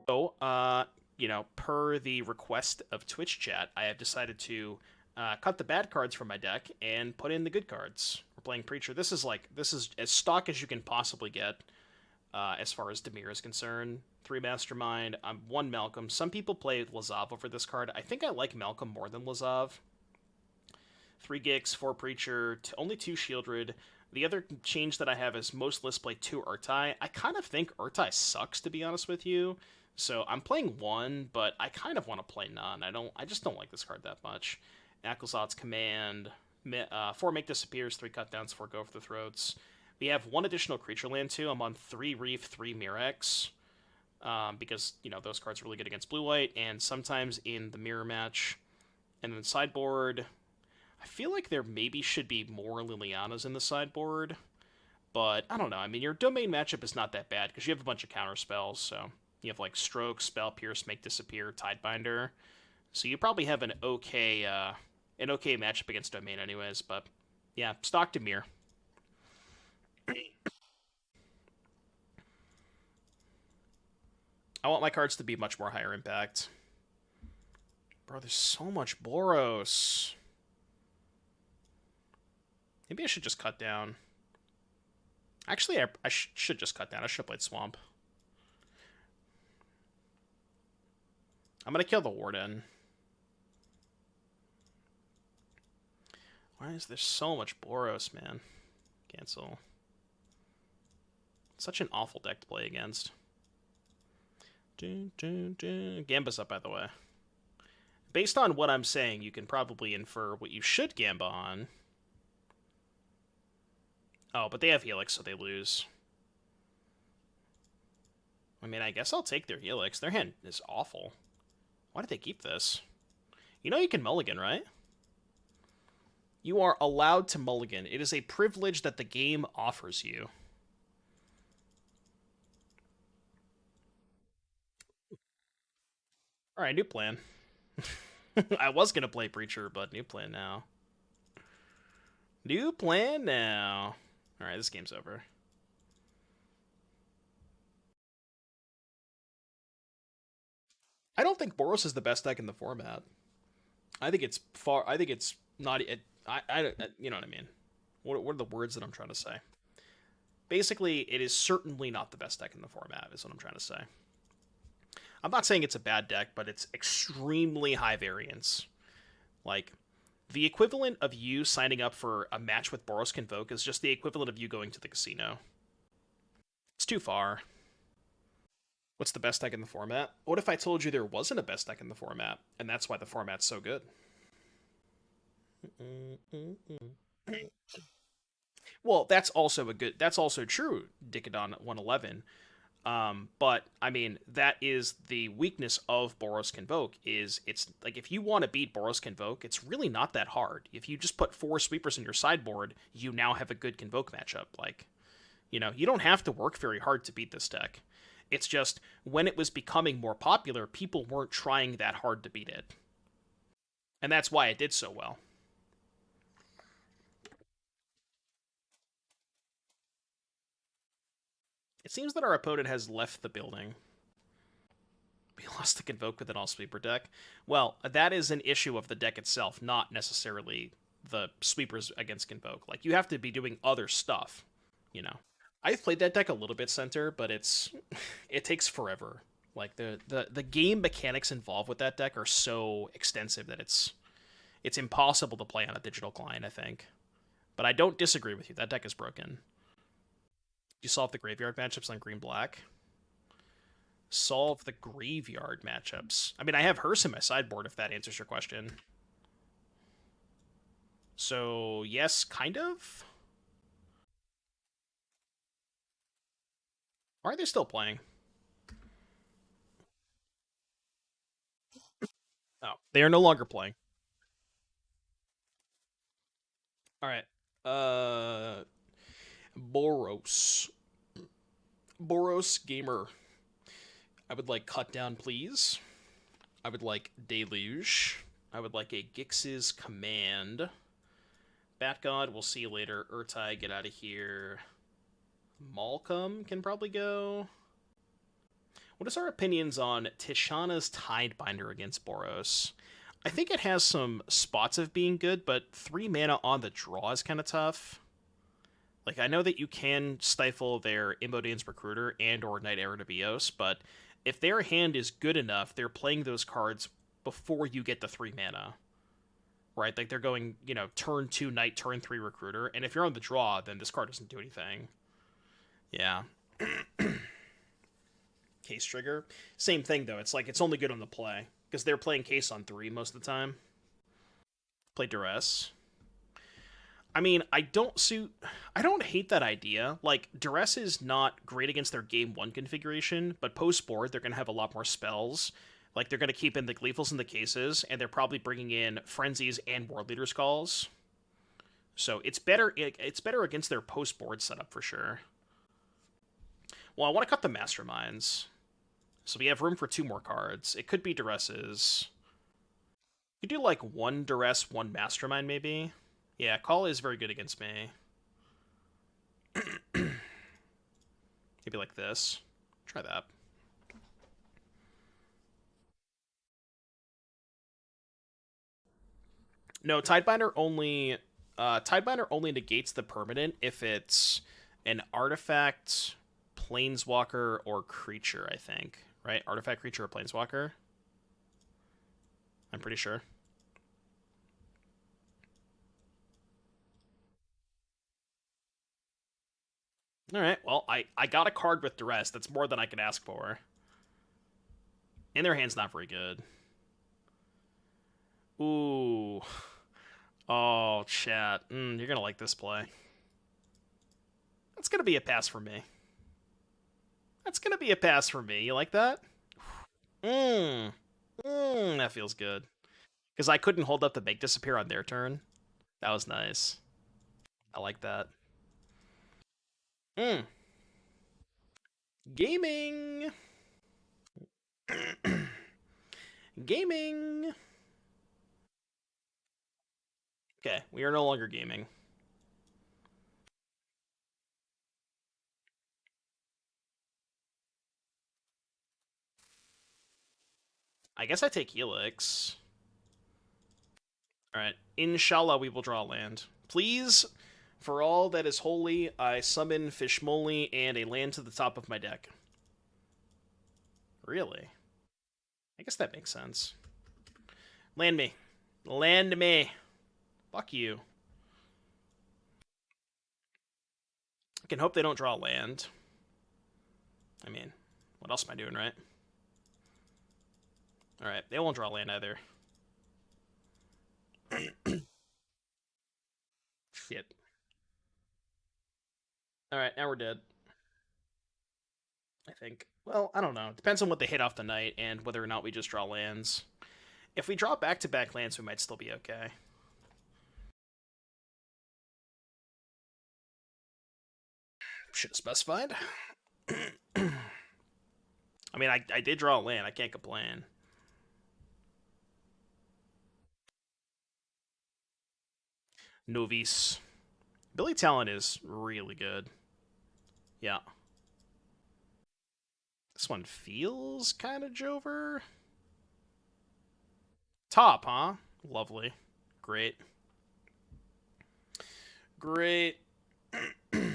So, per the request of Twitch chat, I have decided to cut the bad cards from my deck and put in the good cards. We're playing Preacher. This is as stock as you can possibly get as far as Dimir is concerned. 3 Mastermind, 1 Malcolm. Some people play Lazav over this card. I think I like Malcolm more than Lazav. 3 Gix, 4 Preacher, only 2 Shieldred. The other change that I have is most lists play 2 Urtai. I kind of think Urtai sucks, to be honest with you. So I'm playing 1, but I kind of want to play none. I just don't like this card that much. Aklazot's Command, 4 Make Disappears, 3 Cutdowns, 4 Go for the Throats. We have 1 additional creature land too. I'm on 3 Reef, 3 Mirrex. Because, those cards are really good against blue white, and sometimes in the mirror match. And then sideboard, I feel like there maybe should be more Lilianas in the sideboard, but I don't know. I mean, your domain matchup is not that bad because you have a bunch of counter spells, so you have like Stroke, Spell Pierce, Make Disappear, Tidebinder. So you probably have an okay matchup against domain anyways, but yeah, stock Dimir. I want my cards to be much more higher impact. Bro, there's so much Boros. Maybe I should just cut down. Actually, I should just cut down. I should have played Swamp. I'm going to kill the Warden. Why is there so much Boros, man? Cancel. Such an awful deck to play against. Gamba's up, by the way. Based on what I'm saying, you can probably infer what you should Gamba on. Oh, but they have Helix, so they lose. I mean, I guess I'll take their Helix. Their hand is awful. Why did they keep this? You know you can mulligan, right? You are allowed to mulligan. It is a privilege that the game offers you. Alright, new plan. I was going to play Preacher, but new plan now. New plan now. Alright, this game's over. I don't think Boros is the best deck in the format. I think it's far. I think it's not. You know what I mean. What are the words that I'm trying to say? Basically, it is certainly not the best deck in the format. Is what I'm trying to say. I'm not saying it's a bad deck, but it's extremely high variance. Like the equivalent of you signing up for a match with Boros Convoke is just the equivalent of you going to the casino. It's too far. What's the best deck in the format? What if I told you there wasn't a best deck in the format, and that's why the format's so good? Well, that's also a good. That's also true, Dicodon 111. But I mean, that is the weakness of Boros Convoke. Is it's like if you want to beat Boros Convoke, it's really not that hard. If you just put 4 sweepers in your sideboard, you now have a good Convoke matchup. Like, you don't have to work very hard to beat this deck. It's just when it was becoming more popular, people weren't trying that hard to beat it, and that's why it did so well. It seems that our opponent has left the building. We lost the Convoke with an all-sweeper deck. Well, that is an issue of the deck itself, not necessarily the sweepers against Convoke. Like, you have to be doing other stuff, you know. I've played that deck a little bit center, but it takes forever. Like the game mechanics involved with that deck are so extensive that it's impossible to play on a digital client, I think. But I don't disagree with you. That deck is broken. You solve the graveyard matchups on green black. Solve the graveyard matchups. I mean, I have Hearse in my sideboard if that answers your question. So, yes, kind of. Why are they still playing? Oh, they are no longer playing. All right. Boros. Boros Gamer. I would like Cut Down, please. I would like Deluge. I would like a Gix's Command. Bat God, we'll see you later. Urtai, get out of here. Malcolm can probably go. What is our opinions on Tishana's Tidebinder against Boros? I think it has some spots of being good, but 3 mana on the draw is kind of tough. Like, I know that you can stifle their Imodane's Recruiter and or Knight Error to Bios, but if their hand is good enough, they're playing those cards before you get the 3 mana. Right? Like, they're going, turn 2 Knight, turn 3 Recruiter, and if you're on the draw, then this card doesn't do anything. Yeah. Case Trigger. Same thing, though. It's like, it's only good on the play, because they're playing Case on 3 most of the time. Play Duress. I mean, I don't hate that idea. Like, Duress is not great against their game 1 configuration, but post-board, they're going to have a lot more spells. Like, they're going to keep in the Gleeful's and the Cases, and they're probably bringing in Frenzies and World Leader's Calls. So it's better against their post-board setup for sure. Well, I want to cut the Masterminds. So we have room for 2 more cards. It could be Duresses. You do like 1 Duress, 1 Mastermind maybe. Yeah, Call is very good against me. Maybe like this. Try that. No, Tidebinder only negates the permanent if it's an artifact, planeswalker, or creature, I think. Right? Artifact, creature, or planeswalker. I'm pretty sure. Alright, well, I got a card with Duress. That's more than I can ask for. And their hand's not very good. Ooh. Oh, chat. You're gonna like this play. That's gonna be a pass for me. That's gonna be a pass for me. You like that? That feels good. Because I couldn't hold up the Make Disappear on their turn. That was nice. I like that. Gaming! Gaming! Okay, we are no longer gaming. I guess I take Helix. Alright, inshallah we will draw land. Please, for all that is holy, I summon Fishmoli and a land to the top of my deck. Really? I guess that makes sense. Land me. Land me. Fuck you. I can hope they don't draw land. I mean, what else am I doing, right? Alright, they won't draw land either. Shit. Alright, now we're dead. I think. Well, I don't know. It depends on what they hit off the night and whether or not we just draw lands. If we draw back-to-back lands, we might still be okay. Should have specified. I mean, I did draw a land. I can't complain. Novice. Billy Talent is really good. Yeah. This one feels kind of Jover. Top, huh? Lovely. Great. Great. Okay.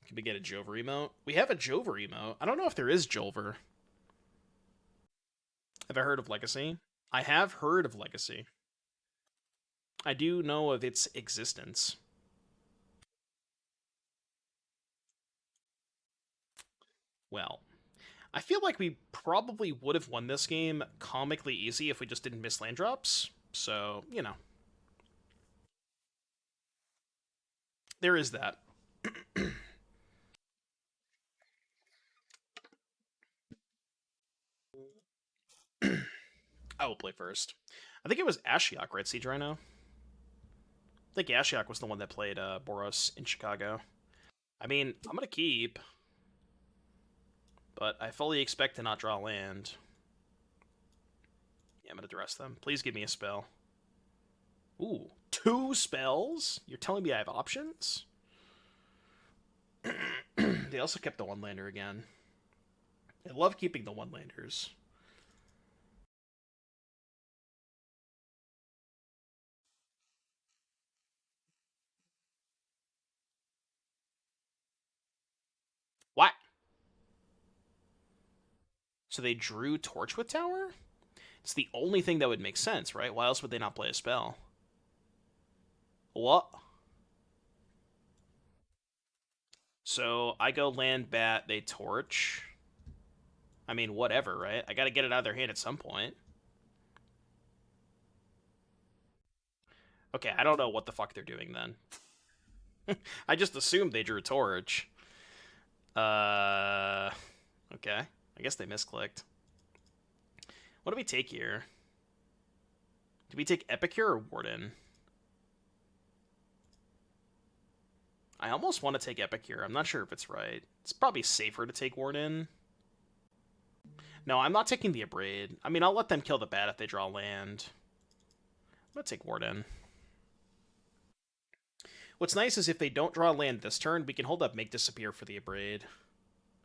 Can we get a Jover emote? We have a Jover emote. I don't know if there is Jover. Have I heard of Legacy? I have heard of Legacy. I do know of its existence. Well, I feel like we probably would have won this game comically easy if we just didn't miss land drops. So, there is that. I will play first. I think it was Ashiok, right, Siege Rhino? I think Ashiok was the one that played Boros in Chicago. I mean, I'm going to keep, but I fully expect to not draw land. Yeah, I'm going to duress them. Please give me a spell. Ooh, 2 spells? You're telling me I have options? They also kept the one-lander again. I love keeping the one-landers. What? So they drew Torchwood Tower? It's the only thing that would make sense, right? Why else would they not play a spell? What? So I go land bat, they torch. I mean, whatever, right? I gotta get it out of their hand at some point. Okay, I don't know what the fuck they're doing then. I just assumed they drew a torch. Uh, okay. I guess they misclicked. What do we take here? Do we take Epicure or Warden? I almost want to take Epicure. I'm not sure if it's right. It's probably safer to take Warden. No, I'm not taking the Abrade. I mean, I'll let them kill the bat if they draw land. I'm gonna take Warden. What's nice is if they don't draw land this turn, we can hold up Make Disappear for the Abrade.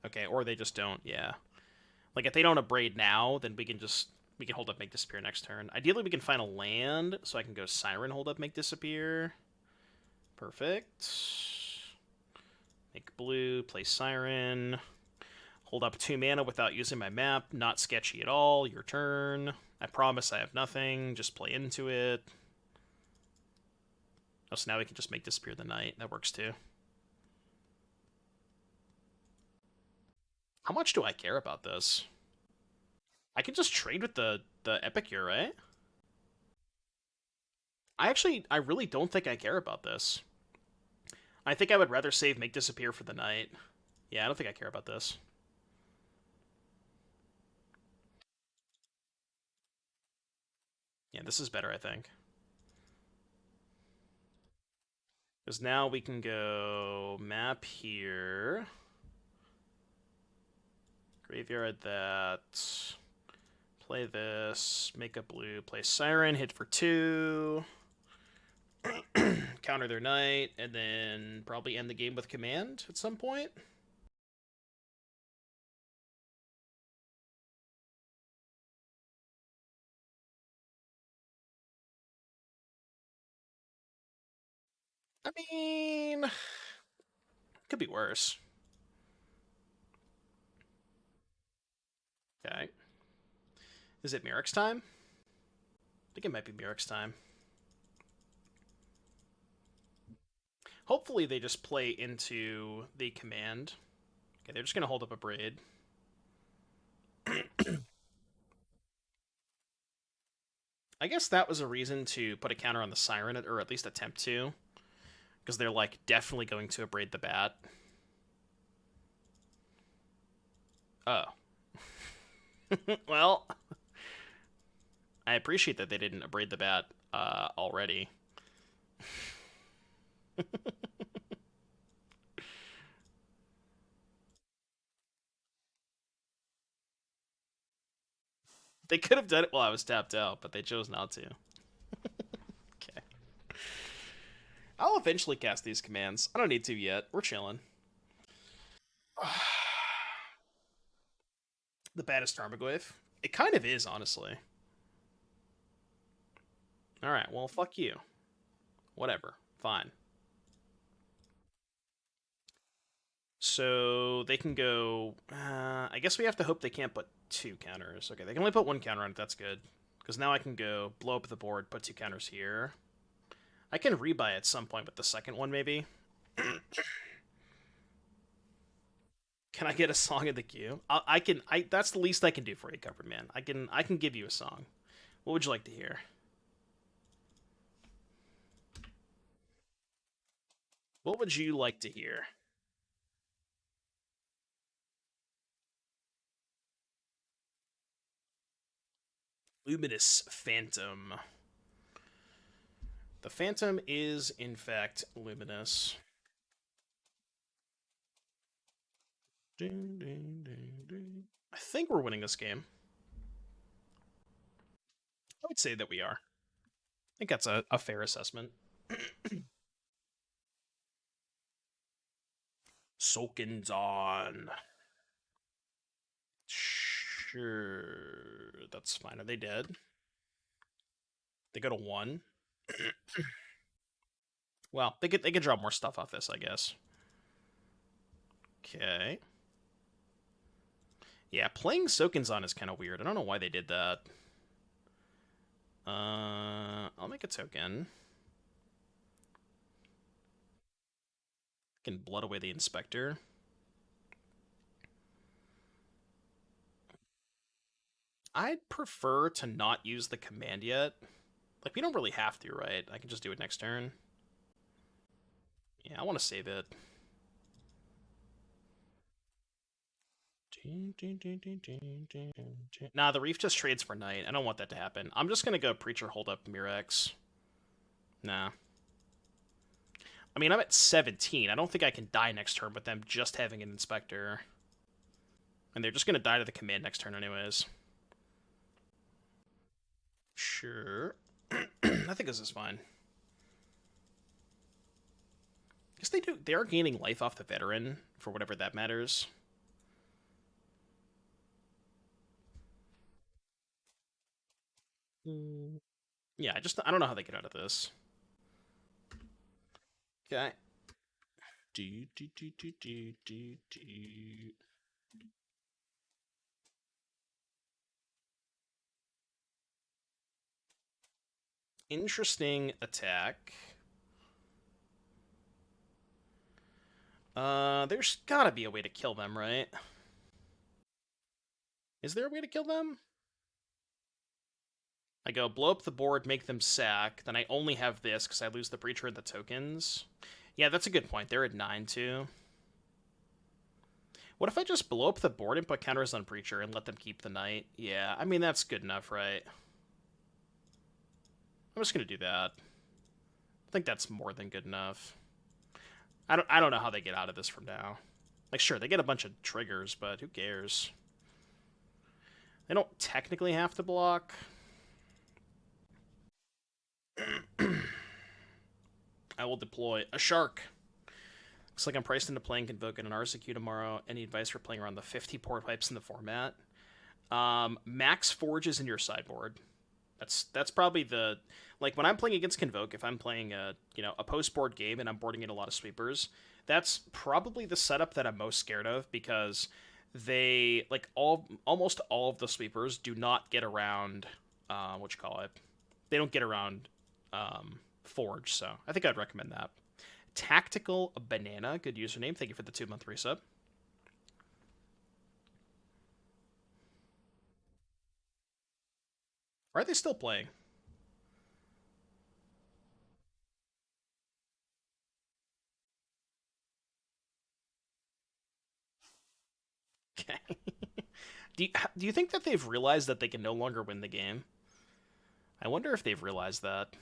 Okay, or they just don't, yeah. Like, if they don't Abrade now, then we can hold up Make Disappear next turn. Ideally, we can find a land, so I can go Siren, hold up Make Disappear. Perfect. Make blue, play Siren. Hold up 2 mana without using my map. Not sketchy at all. Your turn. I promise I have nothing. Just play into it. Oh, so now we can just make Disappear the Night. That works too. How much do I care about this? I can just trade with the Epicure, right? I really don't think I care about this. I think I would rather save Make Disappear for the Night. Yeah, I don't think I care about this. Yeah, this is better, I think. Because now we can go map here. Graveyard that. Play this. Make a blue. Play Siren. Hit for 2. Counter their Knight. And then probably end the game with Command at some point. I mean, could be worse. Okay. Is it Merrick's time? I think it might be Merrick's time. Hopefully they just play into the command. Okay, they're just going to hold up a Braid. I guess that was a reason to put a counter on the Siren, or at least attempt to. Because they're, like, definitely going to abrade the bat. Oh. Well, I appreciate that they didn't abrade the bat already. They could have done it while I was tapped out, but they chose not to. Okay. I'll eventually cast these commands. I don't need to yet. We're chilling. The baddest Tarmogoyf? It kind of is, honestly. Alright, well, fuck you. Whatever. Fine. So they can go. I guess we have to hope they can't put 2 counters. Okay, they can only put 1 counter on it. That's good. Because now I can go blow up the board, put 2 counters here. I can rebuy at some point with the second one, maybe. Can I get a song of the queue? I can. That's the least I can do for you, Covered Man. I can give you a song. What would you like to hear? What would you like to hear? Luminous Phantom. The Phantom is, in fact, luminous. Ding, ding, ding, ding. I think we're winning this game. I would say that we are. I think that's a fair assessment. Soken's on. Sure, that's fine. Are they dead? They go to 1. Well, they could draw more stuff off this, I guess. Okay. Yeah, playing Soken's on is kind of weird. I don't know why they did that. I'll make a token. Can blood away the inspector. I'd prefer to not use the command yet. Like, we don't really have to, right? I can just do it next turn. Yeah, I want to save it. Nah, the Reef just trades for night. I don't want that to happen. I'm just gonna go Preacher, hold up Mirex. Nah. I mean, I'm at 17. I don't think I can die next turn with them just having an Inspector. And they're just gonna die to the command next turn anyways. Sure. I think this is fine. Guess they do. They are gaining life off the veteran for whatever that matters. Yeah, I don't know how they get out of this. Okay. Interesting attack. There's gotta be a way to kill them, right? Is there a way to kill them? I go blow up the board, make them sack. Then I only have this because I lose the Breacher and the tokens. Yeah, that's a good point. They're at 9 too. What if I just blow up the board and put counters on Breacher and let them keep the knight? Yeah, I mean, that's good enough, right? I'm just gonna do that. I think that's more than good enough. I don't know how they get out of this from now. Like, sure, they get a bunch of triggers, but who cares? They don't technically have to block. I will deploy a shark. Looks like I'm priced into playing Convoke and an RSQ tomorrow. Any advice for playing around the 50 port pipes in the format? Max Forges in your sideboard. That's probably the, like, when I'm playing against Convoke, if I'm playing a post board game and I'm boarding in a lot of sweepers, that's probably the setup that I'm most scared of because they, like, almost all of the sweepers do not get around what you call it. They don't get around Forge, so I think I'd recommend that. Tactical Banana, good username. Thank you for the 2-month resub. Are they still playing? Okay. Do you think that they've realized that they can no longer win the game? I wonder if they've realized that.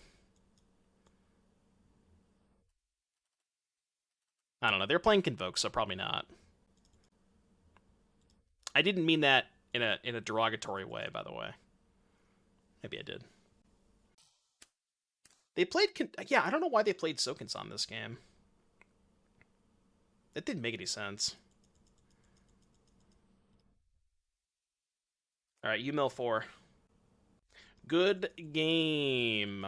I don't know. They're playing Convoke, so probably not. I didn't mean that in a derogatory way, by the way. Maybe I did. They played. Yeah, I don't know why they played Sokens on this game. That didn't make any sense. All right, you mill 4. Good game.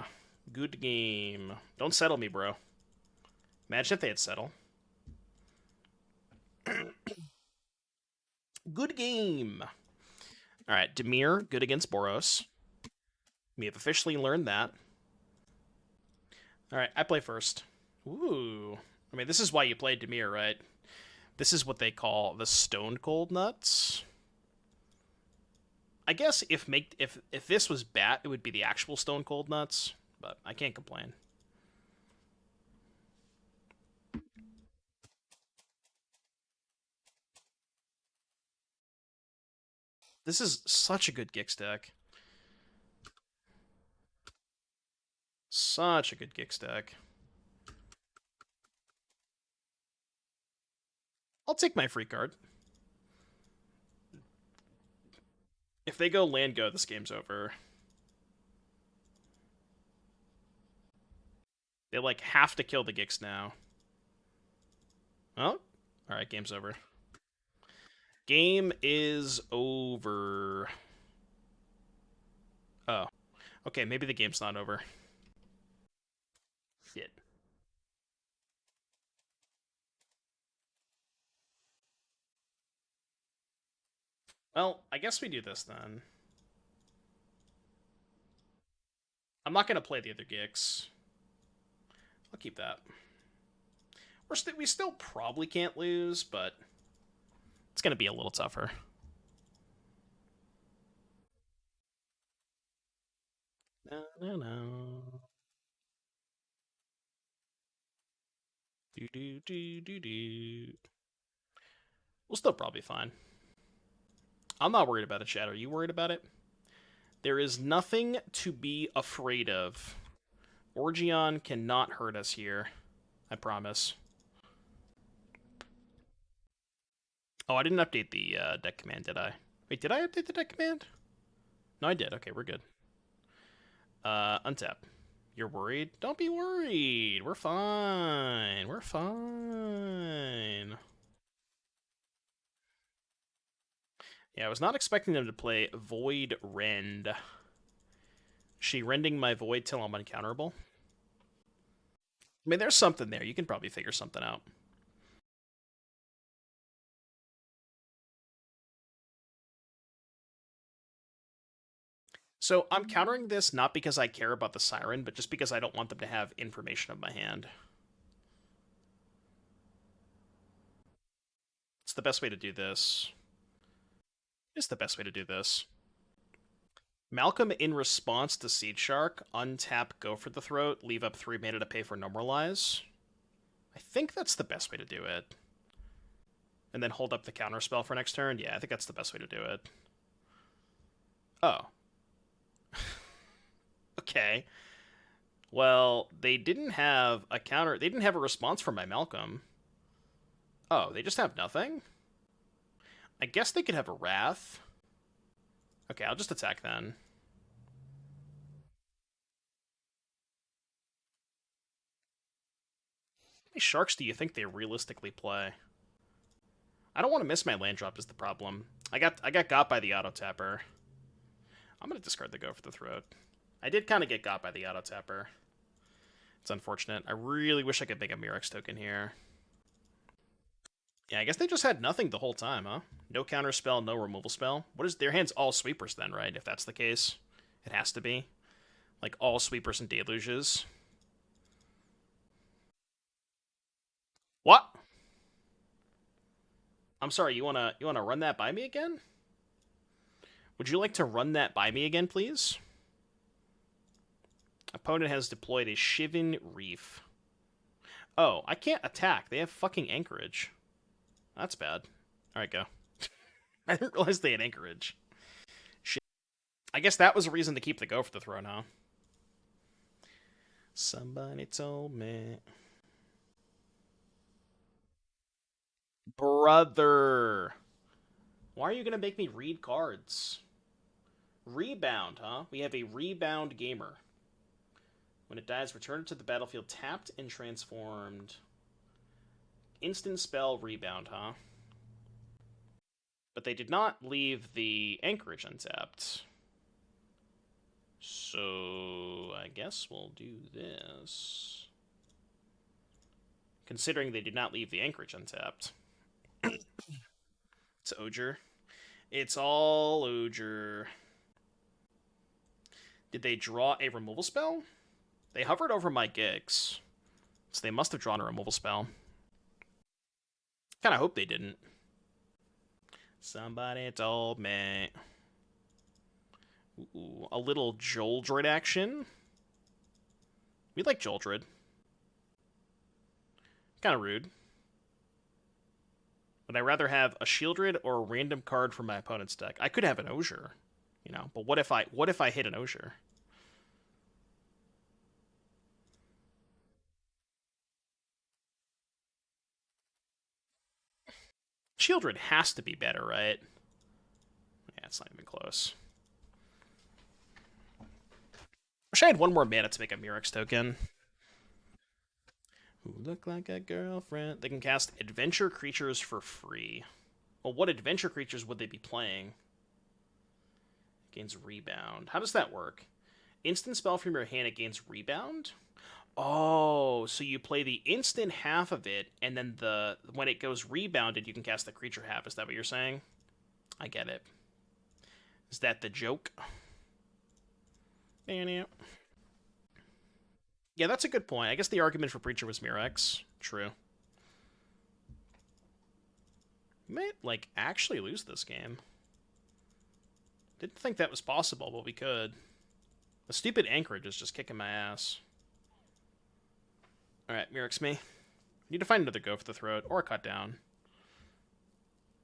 Good game. Don't settle me, bro. Imagine if they had settle. Good game. All right, Dimir, good against Boros. We have officially learned that. All right, I play first. Ooh. I mean, this is why you played Dimir, right? This is what they call the Stone Cold Nuts. I guess if this was Bat, it would be the actual Stone Cold Nuts, but I can't complain. This is such a good Gix deck. Such a good Gix deck. I'll take my free card. If they go land go, this game's over. They like have to kill the Gix now. Well, All right, game's over. Game is over. Oh, okay. Maybe the game's not over. Shit. Well, I guess we do this then. I'm not gonna play the other gigs. I'll keep that. We still probably can't lose, but it's gonna be a little tougher. No, no, no. Do do do do do. We'll still probably be fine. I'm not worried about it, Chad. Are you worried about it? There is nothing to be afraid of. Orgeon cannot hurt us here. I promise. Oh, I didn't update the deck command, did I? Wait, did I update the deck command? No, I did. Okay, we're good. Untap. You're worried? Don't be worried. We're fine. We're fine. Yeah, I was not expecting them to play Void Rend. She rending my Void till I'm uncounterable. I mean, there's something there. You can probably figure something out. So I'm countering this not because I care about the Siren, but just because I don't want them to have information of my hand. It's the best way to do this. It's the best way to do this. Malcolm, in response to Seed Shark, untap Go for the Throat, leave up 3 mana to pay for Normalize. I think that's the best way to do it. And then hold up the counter spell for next turn. Yeah, I think that's the best way to do it. Oh. Okay. Well, they didn't have a counter. They didn't have a response from my Malcolm. Oh, they just have nothing? I guess they could have a Wrath. Okay, I'll just attack then. How many Sharks do you think they realistically play? I don't want to miss my land drop is the problem. I got by the auto tapper. I'm gonna discard the Go for the Throat. I did kind of get got by the auto tapper. It's unfortunate. I really wish I could make a Mirrex token here. Yeah, I guess they just had nothing the whole time, huh? No counter spell, no removal spell. What is their hands all sweepers then, right? If that's the case, it has to be like all sweepers and deluges. What? I'm sorry. You wanna run that by me again? Would you like to run that by me again, please? Opponent has deployed a Shivan Reef. Oh, I can't attack. They have fucking anchorage. That's bad. All right, go. I didn't realize they had anchorage. Shit. I guess that was a reason to keep the Go for the Throne, huh? Somebody told me. Brother. Why are you going to make me read cards? Rebound, huh? We have a Rebound Gamer. When it dies, return it to the battlefield tapped and transformed. Instant spell Rebound, huh? But they did not leave the Anchorage untapped. So I guess we'll do this. Considering they did not leave the Anchorage untapped. It's Oger. It's all Oger. Did they draw a removal spell? They hovered over my gigs. So they must have drawn a removal spell. Kinda hope they didn't. Somebody told me. Ooh, a little Joldred action. We like Joldred. Kind of rude. Would I rather have a Shieldred or a random card from my opponent's deck? I could have an Osier, you know. But what if I hit an Osier? Shieldred has to be better, right? Yeah, it's not even close. Wish I had one more mana to make a Mirrex token. Who look like a girlfriend. They can cast adventure creatures for free. Well, what adventure creatures would they be playing? Gains rebound. How does that work? Instant spell from your hand, it gains rebound? Oh, so you play the instant half of it, and then when it goes rebounded, you can cast the creature half. Is that what you're saying? I get it. Is that the joke? Yeah, that's a good point. I guess the argument for Preacher was Mirex. True. We might, like, actually lose this game. Didn't think that was possible, but we could. The stupid anchorage is just kicking my ass. Alright, Mirex me. Need to find another Go for the Throat, or a Cut Down.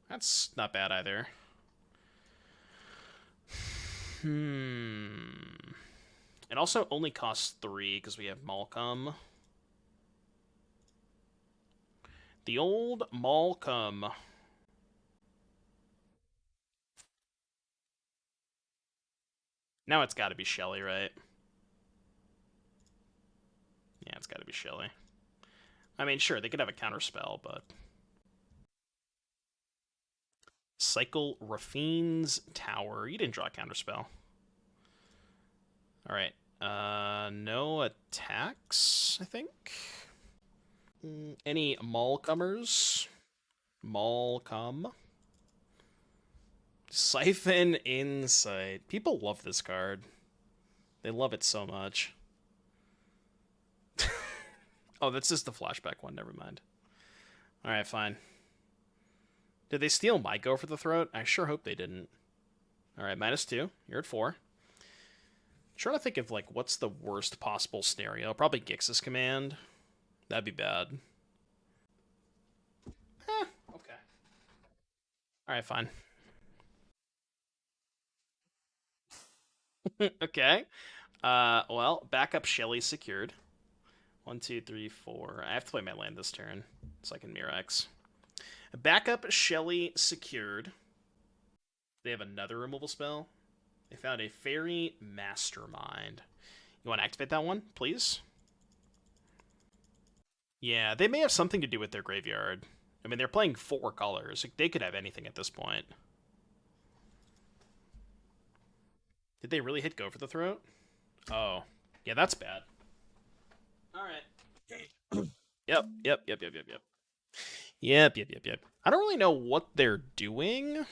That's not bad either. It also only costs 3 because we have Malcolm. The old Malcolm. Now it's got to be Shelly, right? Yeah, it's got to be Shelly. I mean, sure, they could have a counterspell, but... Cycle Rafine's Tower. You didn't draw a counterspell. Alright. No attacks, I think? Any Malcomers? Malcom? Siphon Insight. People love this card. They love it so much. Oh, that's just the flashback one. Never mind. Alright, fine. Did they steal my Go for the Throat? I sure hope they didn't. Alright, -2. You're at 4. I'm trying to think of, like, what's the worst possible scenario. Probably Gix's Command. That'd be bad. Okay. Alright, fine. Okay. Well, backup Shelly secured. 1, 2, 3, 4. I have to play my land this turn, so I can Mirex. Backup Shelly secured. They have another removal spell. They found a Fairy Mastermind. You want to activate that one, please? Yeah, they may have something to do with their graveyard. I mean, they're playing 4 colors. They could have anything at this point. Did they really hit Go for the Throat? Oh. Yeah, that's bad. Alright. Yep. I don't really know what they're doing.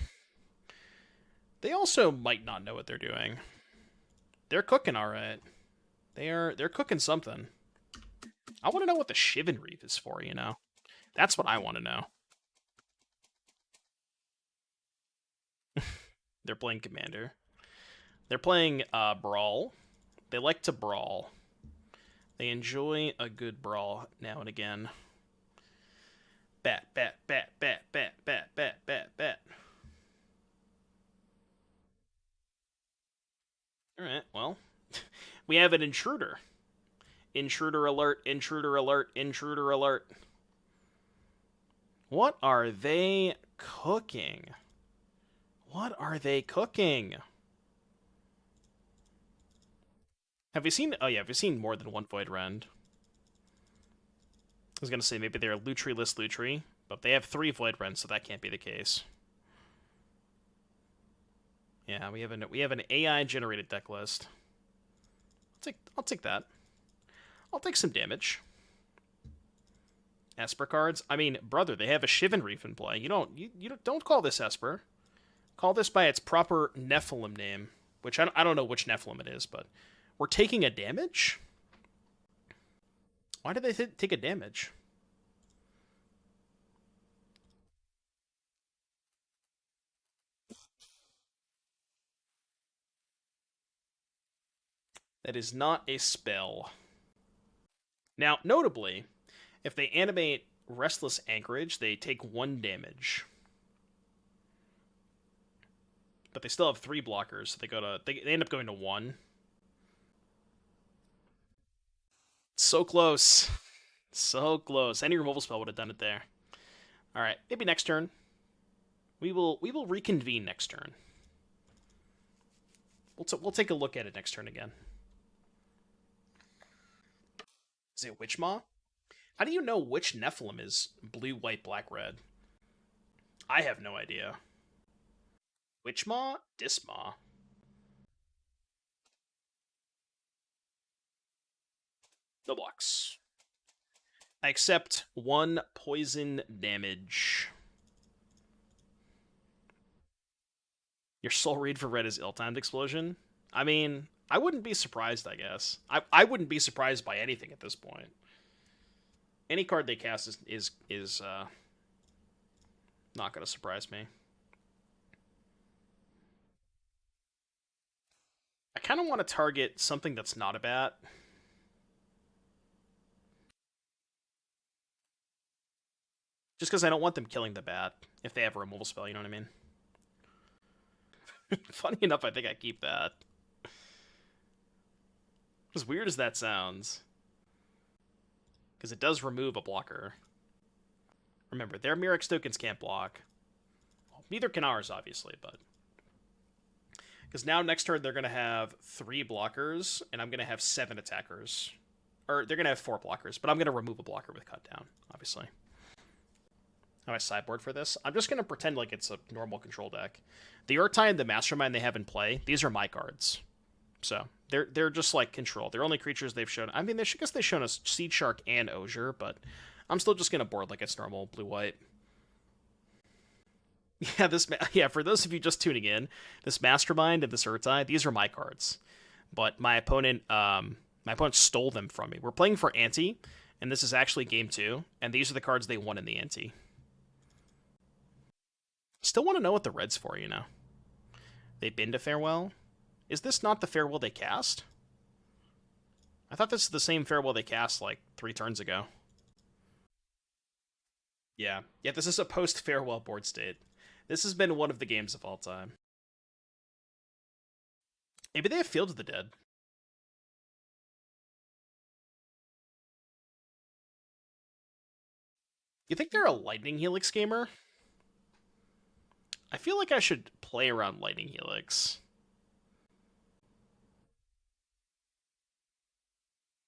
They also might not know what they're doing. They're cooking alright. They're cooking something. I want to know what the Shivan Reef is for, you know? That's what I want to know. They're playing Commander. They're playing Brawl. They like to brawl. They enjoy a good brawl now and again. Bat. Alright, well. We have an intruder. Intruder alert, intruder alert, intruder alert. What are they cooking? What are they cooking? Have you seen... Oh, yeah, have you seen more than one Void Rend? I was going to say maybe they're Lutri-less Lutri, but they have 3 Void Rends, so that can't be the case. Yeah, we have an AI-generated deck list. I'll take that. I'll take some damage. Esper cards. I mean, brother, they have a Shivan Reef in play. You don't call this Esper. Call this by its proper Nephilim name, which I don't know which Nephilim it is, but we're taking a damage. Why did they take a damage? That is not a spell. Now, notably, if they animate Restless Anchorage, they take 1 damage. But they still have 3 blockers, so they end up going to 1. So close. So close. Any removal spell would have done it there. Alright, maybe next turn. We will reconvene next turn. We'll take a look at it next turn again. Is it Witchmaw? How do you know which Nephilim is blue, white, black, red? I have no idea. Witchmaw? Dismaw? No blocks. I accept 1 poison damage. Your soul read for red is ill-timed explosion? I mean, I wouldn't be surprised, I guess. I wouldn't be surprised by anything at this point. Any card they cast is not going to surprise me. I kind of want to target something that's not a bat. Just because I don't want them killing the bat if they have a removal spell, you know what I mean? Funny enough, I think I keep that. As weird as that sounds. Because it does remove a blocker. Remember, their Mirrex tokens can't block. Well, neither can ours, obviously, but... Because now next turn they're going to have 3 blockers, and I'm going to have 7 attackers. Or they're going to have 4 blockers, but I'm going to remove a blocker with cut down, obviously. How do I sideboard for this? I'm just going to pretend like it's a normal control deck. The Urtai and the Mastermind they have in play, these are my cards. So, they're just like control. They're only creatures they've shown. I mean, I guess they've shown us Seed Shark and Osier, but I'm still just going to board like it's normal blue-white. Yeah, for those of you just tuning in, this Mastermind and this Urtai, these are my cards. But my opponent stole them from me. We're playing for ante, and this is actually game 2, and these are the cards they won in the ante. Still want to know what the red's for, you know. They've been to Farewell. Is this not the Farewell they cast? I thought this is the same Farewell they cast like 3 turns ago. Yeah, this is a post-Farewell board state. This has been one of the games of all time. Maybe they have Field of the Dead. You think they're a Lightning Helix gamer? I feel like I should play around Lightning Helix.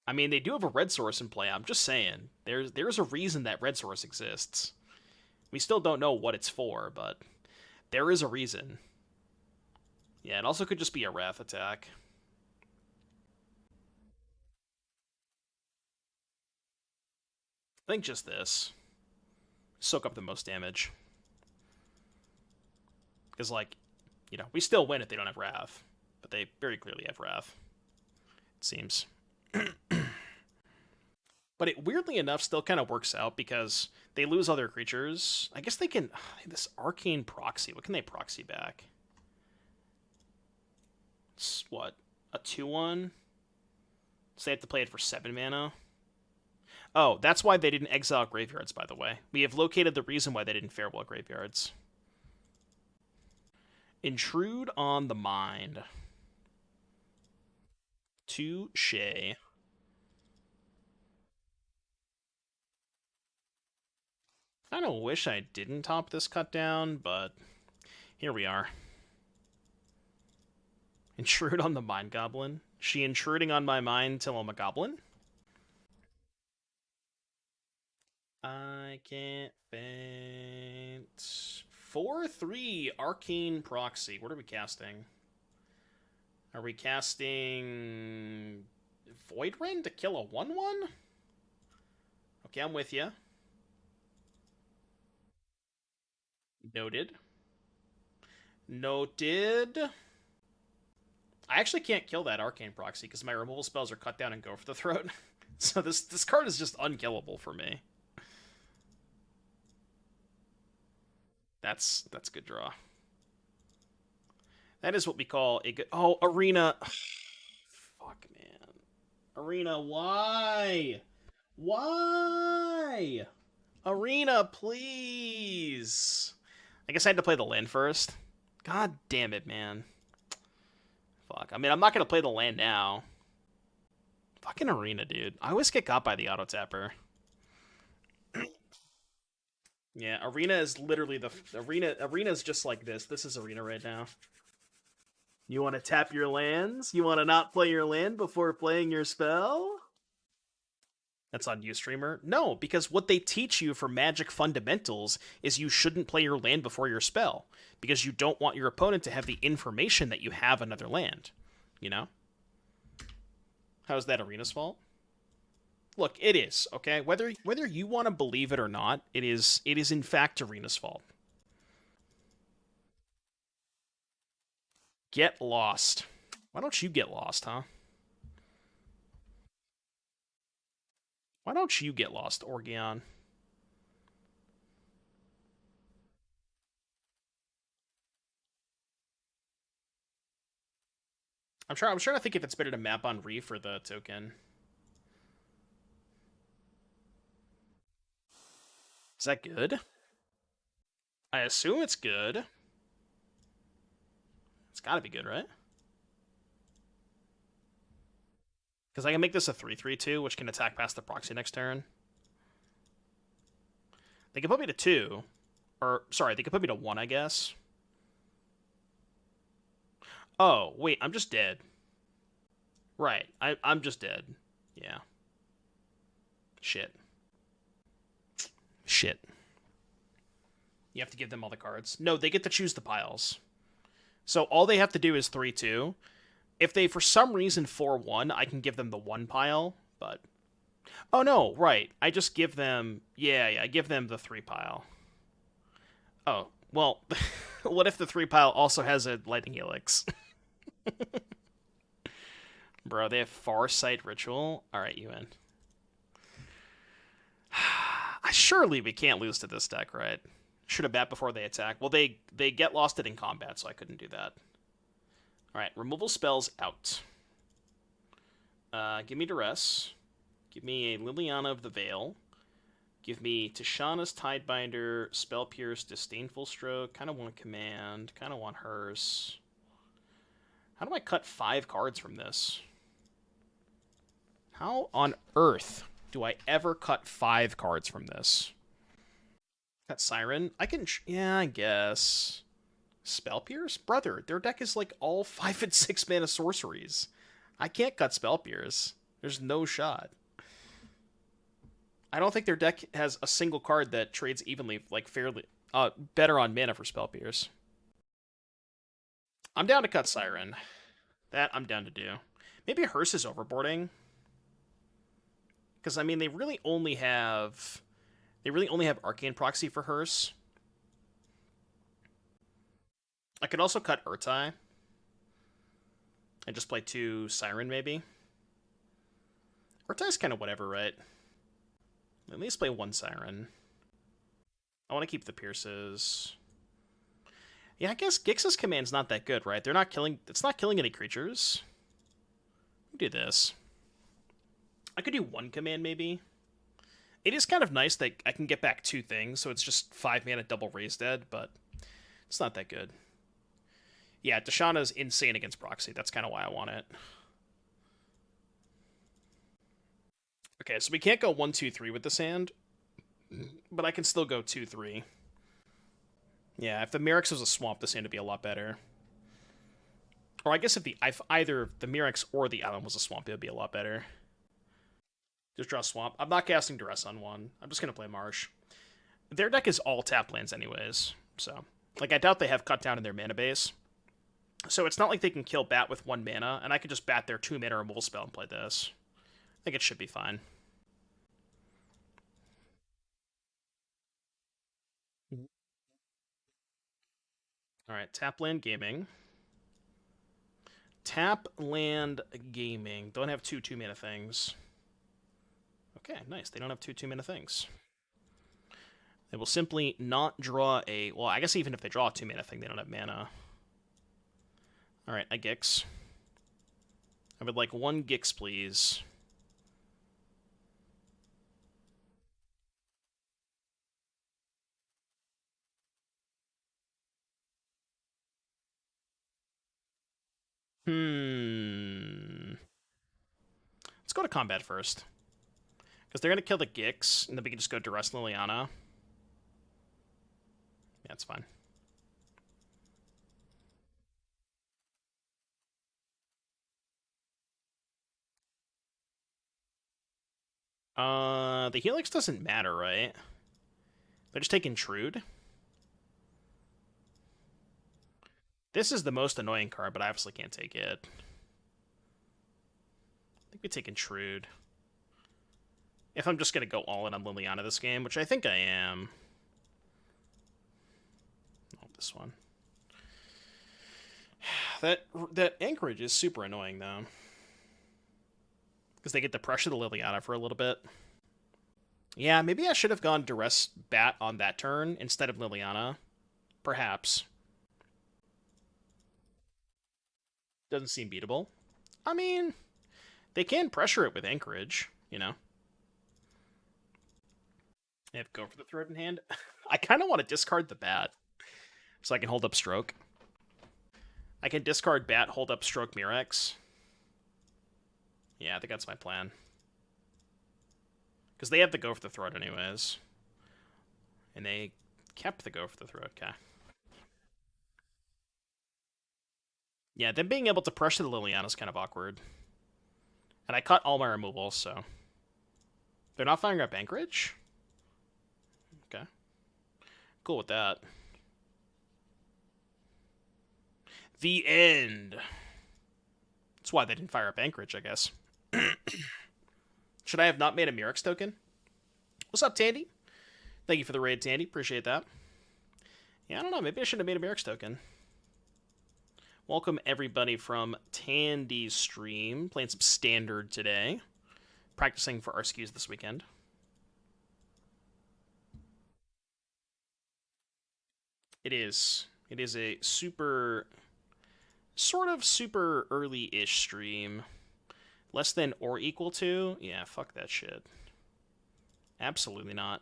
I mean, they do have a red source in play. I'm just saying. There's a reason that red source exists. We still don't know what it's for, but there is a reason. Yeah, it also could just be a Wrath attack. I think just this. Soak up the most damage. Because, like, you know, we still win if they don't have Wrath. But they very clearly have Wrath. It seems. But it, weirdly enough, still kind of works out because they lose other creatures. I guess they can... This Arcane Proxy. What can they proxy back? It's, what? A 2-1? So they have to play it for 7 mana? Oh, that's why they didn't exile graveyards, by the way. We have located the reason why they didn't Farewell graveyards. Intrude on the Mind. Touché. I kind of wish I didn't top this cut down, but here we are. Intrude on the Mind Goblin. She intruding on my mind till I'm a goblin? I can't faint. 4/3 Arcane Proxy. What are we casting? Are we casting Voidrend to kill a 1/1? Okay, I'm with you. Noted. Noted. I actually can't kill that Arcane Proxy because my removal spells are cut down and go for the throat. So this card is just unkillable for me. That's a good draw. That is what we call a good... Oh, Arena. Fuck, man. Arena, why? Why? Arena, please. I guess I had to play the land first. God damn it, man. Fuck. I mean, I'm not going to play the land now. Fucking Arena, dude. I always get got by the auto-tapper. Yeah, Arena is literally the... Arena is just like this. This is Arena right now. You want to tap your lands? You want to not play your land before playing your spell? That's on you, streamer. No, because what they teach you for Magic fundamentals is you shouldn't play your land before your spell because you don't want your opponent to have the information that you have another land. You know? How's that Arena's fault? Look, it is okay. Whether you want to believe it or not, it is in fact Arena's fault. Get lost. Why don't you get lost, huh? Why don't you get lost, Orgeon? I'm trying to think if it's better to map on Reef or the token. Is that good? I assume it's good. It's got to be good, right? Because I can make this a 3/3/2, which can attack past the proxy next turn. They can put me to 2. Or, sorry, they can put me to 1, I guess. Oh, wait, I'm just dead. Right, I'm just dead. Yeah. Shit. Shit. You have to give them all the cards. No, they get to choose the piles. So all they have to do is 3/2. If they, for some reason, 4/1, I can give them the 1 pile, but... Oh, no, right. I just give them... Yeah, I give them the 3 pile. Oh, well, what if the 3 pile also has a Lightning Helix? Bro, they have Farsight Ritual? Alright, you in. Surely we can't lose to this deck, right? Should have bat before they attack. Well, they get lost it in combat, so I couldn't do that. Alright, removal spells out. Give me Duress. Give me a Liliana of the Veil. Give me Tishana's Tidebinder, Spell Pierce, Disdainful Stroke. Kind of want Command. Kind of want Hearse. How do I cut 5 cards from this? How on earth do I ever cut 5 cards from this? Cut Siren? I can... Yeah, I guess. Spell Pierce? Brother, their deck is like all 5 and 6 mana sorceries. I can't cut Spell Pierce. There's no shot. I don't think their deck has a single card that trades evenly, like fairly, better on mana for Spell Pierce. I'm down to cut Siren. That I'm down to do. Maybe Hearse is overboarding. Because I mean, they really only have Arcane Proxy for Hearse. I could also cut Urtai and just play 2 Siren, maybe. Urtai's kind of whatever, right? At least play 1 Siren. I want to keep the Pierces. Yeah, I guess Gix's command's not that good, right? They're not killing... It's not killing any creatures. Do this. I could do 1 command, maybe. It is kind of nice that I can get back 2 things, so it's just 5 mana double Raise Dead, but it's not that good. Yeah, Deshana's insane against Proxy. That's kind of why I want it. Okay, so we can't go 1/2/3 with this hand, but I can still go 2/3. Yeah, if the Mirrex was a swamp, this hand would be a lot better. Or I guess if either the Mirrex or the Island was a swamp, it would be a lot better. Just draw swamp. I'm not casting Duress on 1. I'm just going to play Marsh. Their deck is all tap lands anyways, so... Like, I doubt they have cut down in their mana base. So it's not like they can kill Bat with 1 mana, and I could just bat their 2 mana removal spell and play this. I think it should be fine. Alright, tap land gaming. Tap land gaming. Don't have 2 mana things. Okay, nice. They don't have 2 mana things. They will simply not draw a... Well, I guess even if they draw a 2 mana thing, they don't have mana. Alright, I Gix. I would like 1 Gix, please. Let's go to combat first. Because they're going to kill the Gix, and then we can just go Duress Liliana. Yeah, it's fine. The Helix doesn't matter, right? They're just taking Intrude. This is the most annoying card, but I obviously can't take it. I think we take Intrude. If I'm just going to go all in on Liliana this game, which I think I am. Oh, this one. That Anchorage is super annoying, though. Because they get to pressure the Liliana for a little bit. Yeah, maybe I should have gone Duress Bat on that turn instead of Liliana. Perhaps. Doesn't seem beatable. I mean, they can pressure it with Anchorage, you know? They have Go for the Throat in hand. I kind of want to discard the Bat so I can hold up Stroke. I can discard Bat, hold up Stroke Mirex. Yeah, I think that's my plan. Because they have the Go for the Throat anyways. And they kept the Go for the Throat, okay. Yeah, them being able to pressure the Liliana is kind of awkward. And I cut all my removals, so... They're not firing up Anchorage? Okay. Cool with that. The end. That's why they didn't fire up Anchorage, I guess. Should I have not made a Murex token? What's up, Tandy? Thank you for the raid, Tandy. Appreciate that. Yeah, I don't know. Maybe I should have made a Murex token. Welcome, everybody, from Tandy's stream. Playing some Standard today. Practicing for RSQs this weekend. It is. It is a super... sort of super early-ish stream. Less than or equal to? Yeah, fuck that shit. Absolutely not.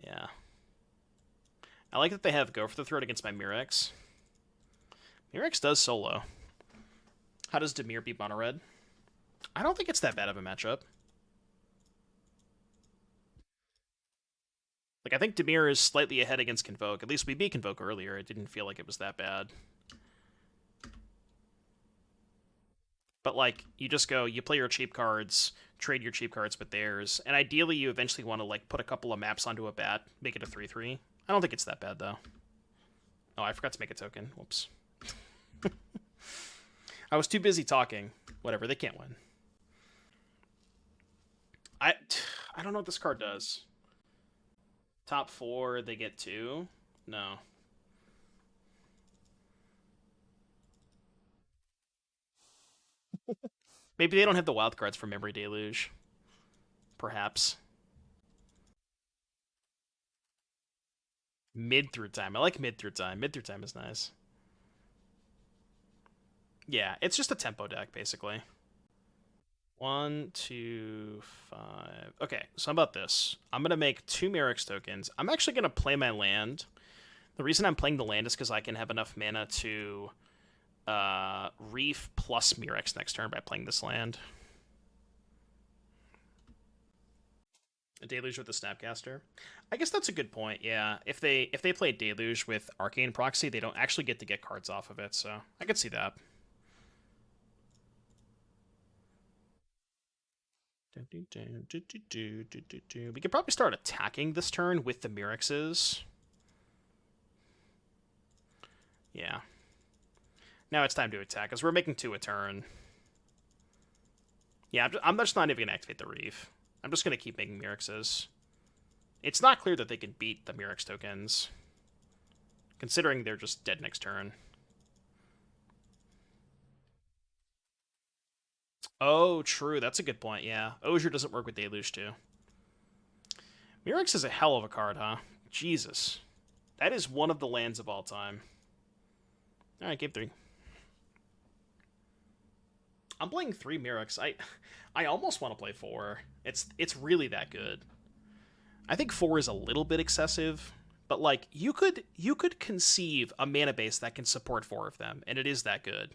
Yeah. I like that they have Go for the Throat against my Mirex. Mirex does solo. How does Dimir beat Mono Red? I don't think it's that bad of a matchup. Like, I think Dimir is slightly ahead against Convoke. At least we beat Convoke earlier. It didn't feel like it was that bad. But, like, you just go, you play your cheap cards, trade your cheap cards with theirs, and ideally you eventually want to, like, put a couple of maps onto a bat, make it a 3-3. I don't think it's that bad, though. Oh, I forgot to make a token. Whoops. I was too busy talking. Whatever, they can't win. I don't know what this card does. Top 4, they get 2? No. Maybe they don't have the wild cards for Memory Deluge. Perhaps. Mid through time. I like mid through time. Mid through time is nice. Yeah, it's just a tempo deck, basically. 1, 2, 5. Okay, so how about this? I'm going to make 2 Merrick's tokens. I'm actually going to play my land. The reason I'm playing the land is because I can have enough mana to Reef plus Mirex next turn by playing this land. A Deluge with the Snapcaster. I guess that's a good point. Yeah, if they play Deluge with Arcane Proxy, they don't actually get to get cards off of it. So I could see that. We could probably start attacking this turn with the Mirexes. Yeah. Now it's time to attack, because we're making 2 a turn. Yeah, I'm just not even going to activate the Reef. I'm just going to keep making Mirexes. It's not clear that they can beat the Mirex tokens, considering they're just dead next turn. Oh, true. That's a good point, yeah. Osier doesn't work with Deluge, too. Mirex is a hell of a card, huh? Jesus. That is one of the lands of all time. Alright, game 3. I'm playing 3 Mirex. I almost want to play 4. It's really that good. I think 4 is a little bit excessive, but like you could conceive a mana base that can support 4 of them, and it is that good.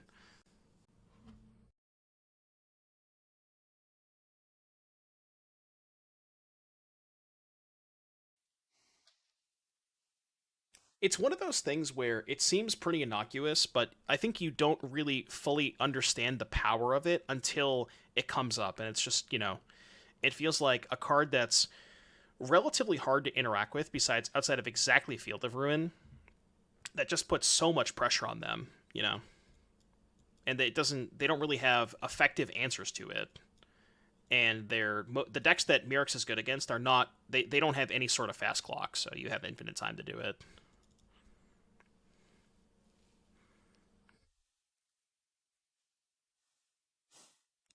It's one of those things where it seems pretty innocuous, but I think you don't really fully understand the power of it until it comes up, and it's just, it feels like a card that's relatively hard to interact with besides outside of exactly Field of Ruin that just puts so much pressure on them, you know. And they don't really have effective answers to it. And the decks that Mirix is good against are not they don't have any sort of fast clock, so you have infinite time to do it.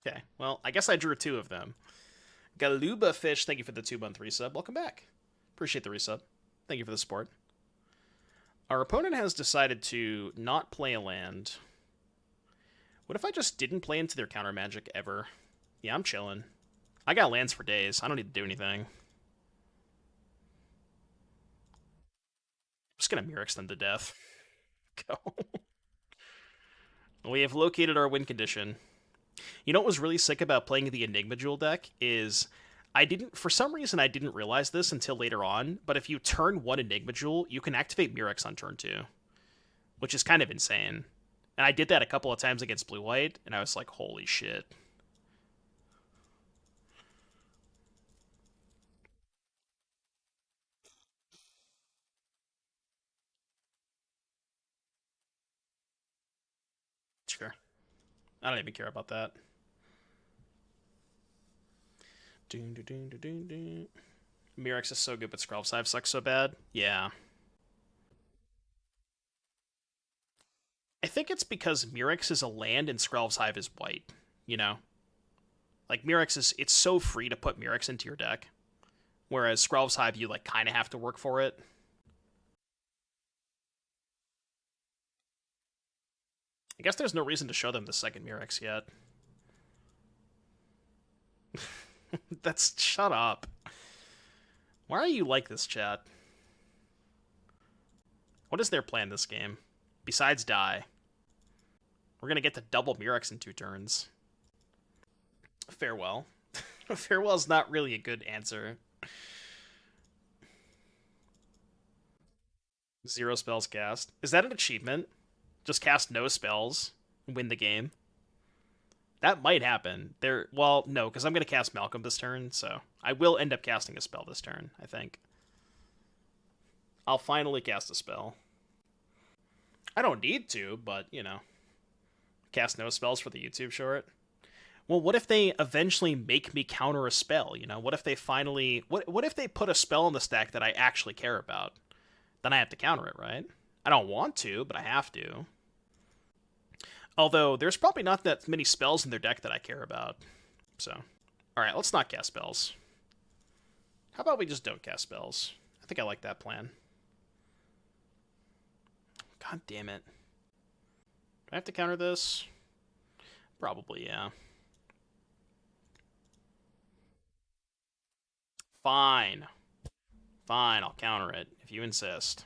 Okay, well, I guess I drew two of them. Galuba Fish, thank you for the 2-month resub. Welcome back. Appreciate the resub. Thank you for the support. Our opponent has decided to not play a land. What if I just didn't play into their counter magic ever? Yeah, I'm chilling. I got lands for days. I don't need to do anything. I'm just gonna Mirix them to death. Go. We have located our win condition. You know what was really sick about playing the Enigma Jewel deck is for some reason I didn't realize this until later on, but if you turn one Enigma Jewel, you can activate Mirix on turn 2, which is kind of insane. And I did that a couple of times against Blue White, and I was like, holy shit. Sure. I don't even care about that. Mirix is so good, but Skrelv's Hive sucks so bad. Yeah. I think it's because Mirix is a land and Skrelv's Hive is white, you know? Like, it's so free to put Mirix into your deck. Whereas Skrelv's Hive, you, like, kind of have to work for it. I guess there's no reason to show them the second Mirix yet. Shut up. Why are you like this, chat? What is their plan this game? Besides die. We're gonna get to double Mirix in 2 turns. Farewell. Farewell's not really a good answer. 0 spells cast. Is that an achievement? Just cast no spells and win the game? That might happen. Well, no, because I'm going to cast Malcolm this turn, so I will end up casting a spell this turn, I think. I'll finally cast a spell. I don't need to, but, you know. Cast no spells for the YouTube short. Well, what if they eventually make me counter a spell, you know? What if they finally... What if they put a spell in the stack that I actually care about? Then I have to counter it, right? I don't want to, but I have to. Although, there's probably not that many spells in their deck that I care about. So, alright, let's not cast spells. How about we just don't cast spells? I think I like that plan. God damn it. Do I have to counter this? Probably, yeah. Fine. Fine, I'll counter it, if you insist.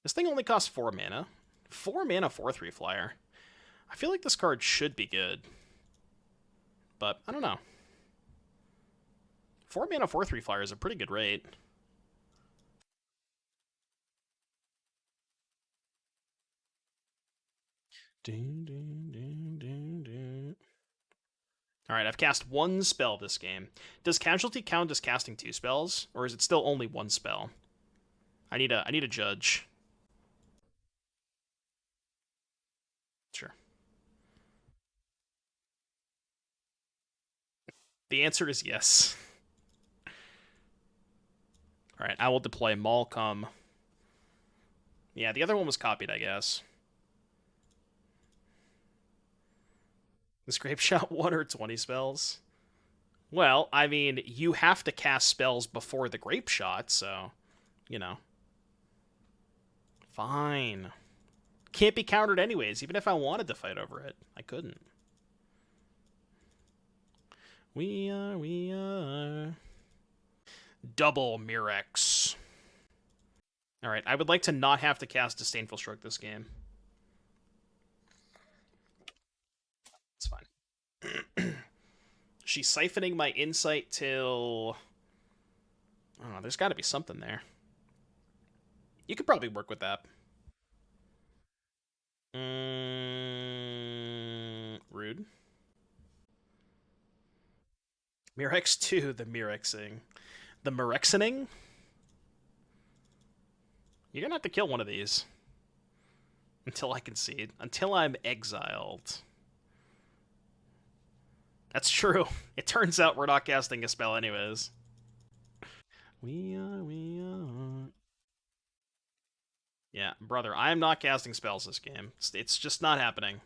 This thing only costs 4 mana. 4 mana 4/3 flyer. I feel like this card should be good. But, I don't know. 4 mana 4/3 flyer is a pretty good rate. Alright, I've cast 1 spell this game. Does casualty count as casting 2 spells? Or is it still only 1 spell? I need a judge. Sure. The answer is yes. Alright, I will deploy Malcolm. Yeah, the other one was copied, I guess. This Grape Shot 1 or 20 spells? Well, I mean, you have to cast spells before the Grape Shot, so, you know. Fine. Can't be countered anyways, even if I wanted to fight over it. I couldn't. We are. Double Mirix. Alright, I would like to not have to cast Disdainful Stroke this game. It's fine. She's siphoning my insight till... I don't know, there's gotta be something there. You could probably work with that. Mirex 2, the Mirexing. The Mirexening? You're gonna have to kill one of these. Until I concede. Until I'm exiled. That's true. It turns out we're not casting a spell anyways. We are. Yeah, brother, I am not casting spells this game. It's just not happening.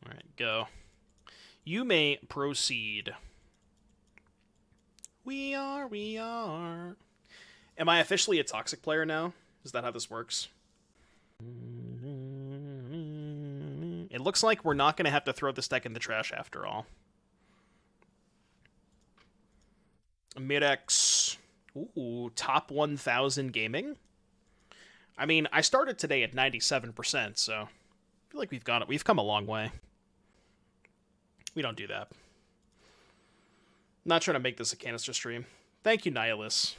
Alright, go. You may proceed. We are. Am I officially a toxic player now? Is that how this works? It looks like we're not going to have to throw this deck in the trash after all. Midex. Ooh, top 1,000 gaming? I mean, I started today at 97%, so I feel like we've got it. We've come a long way. We don't do that. I'm not trying to make this a canister stream. Thank you, Nihilus.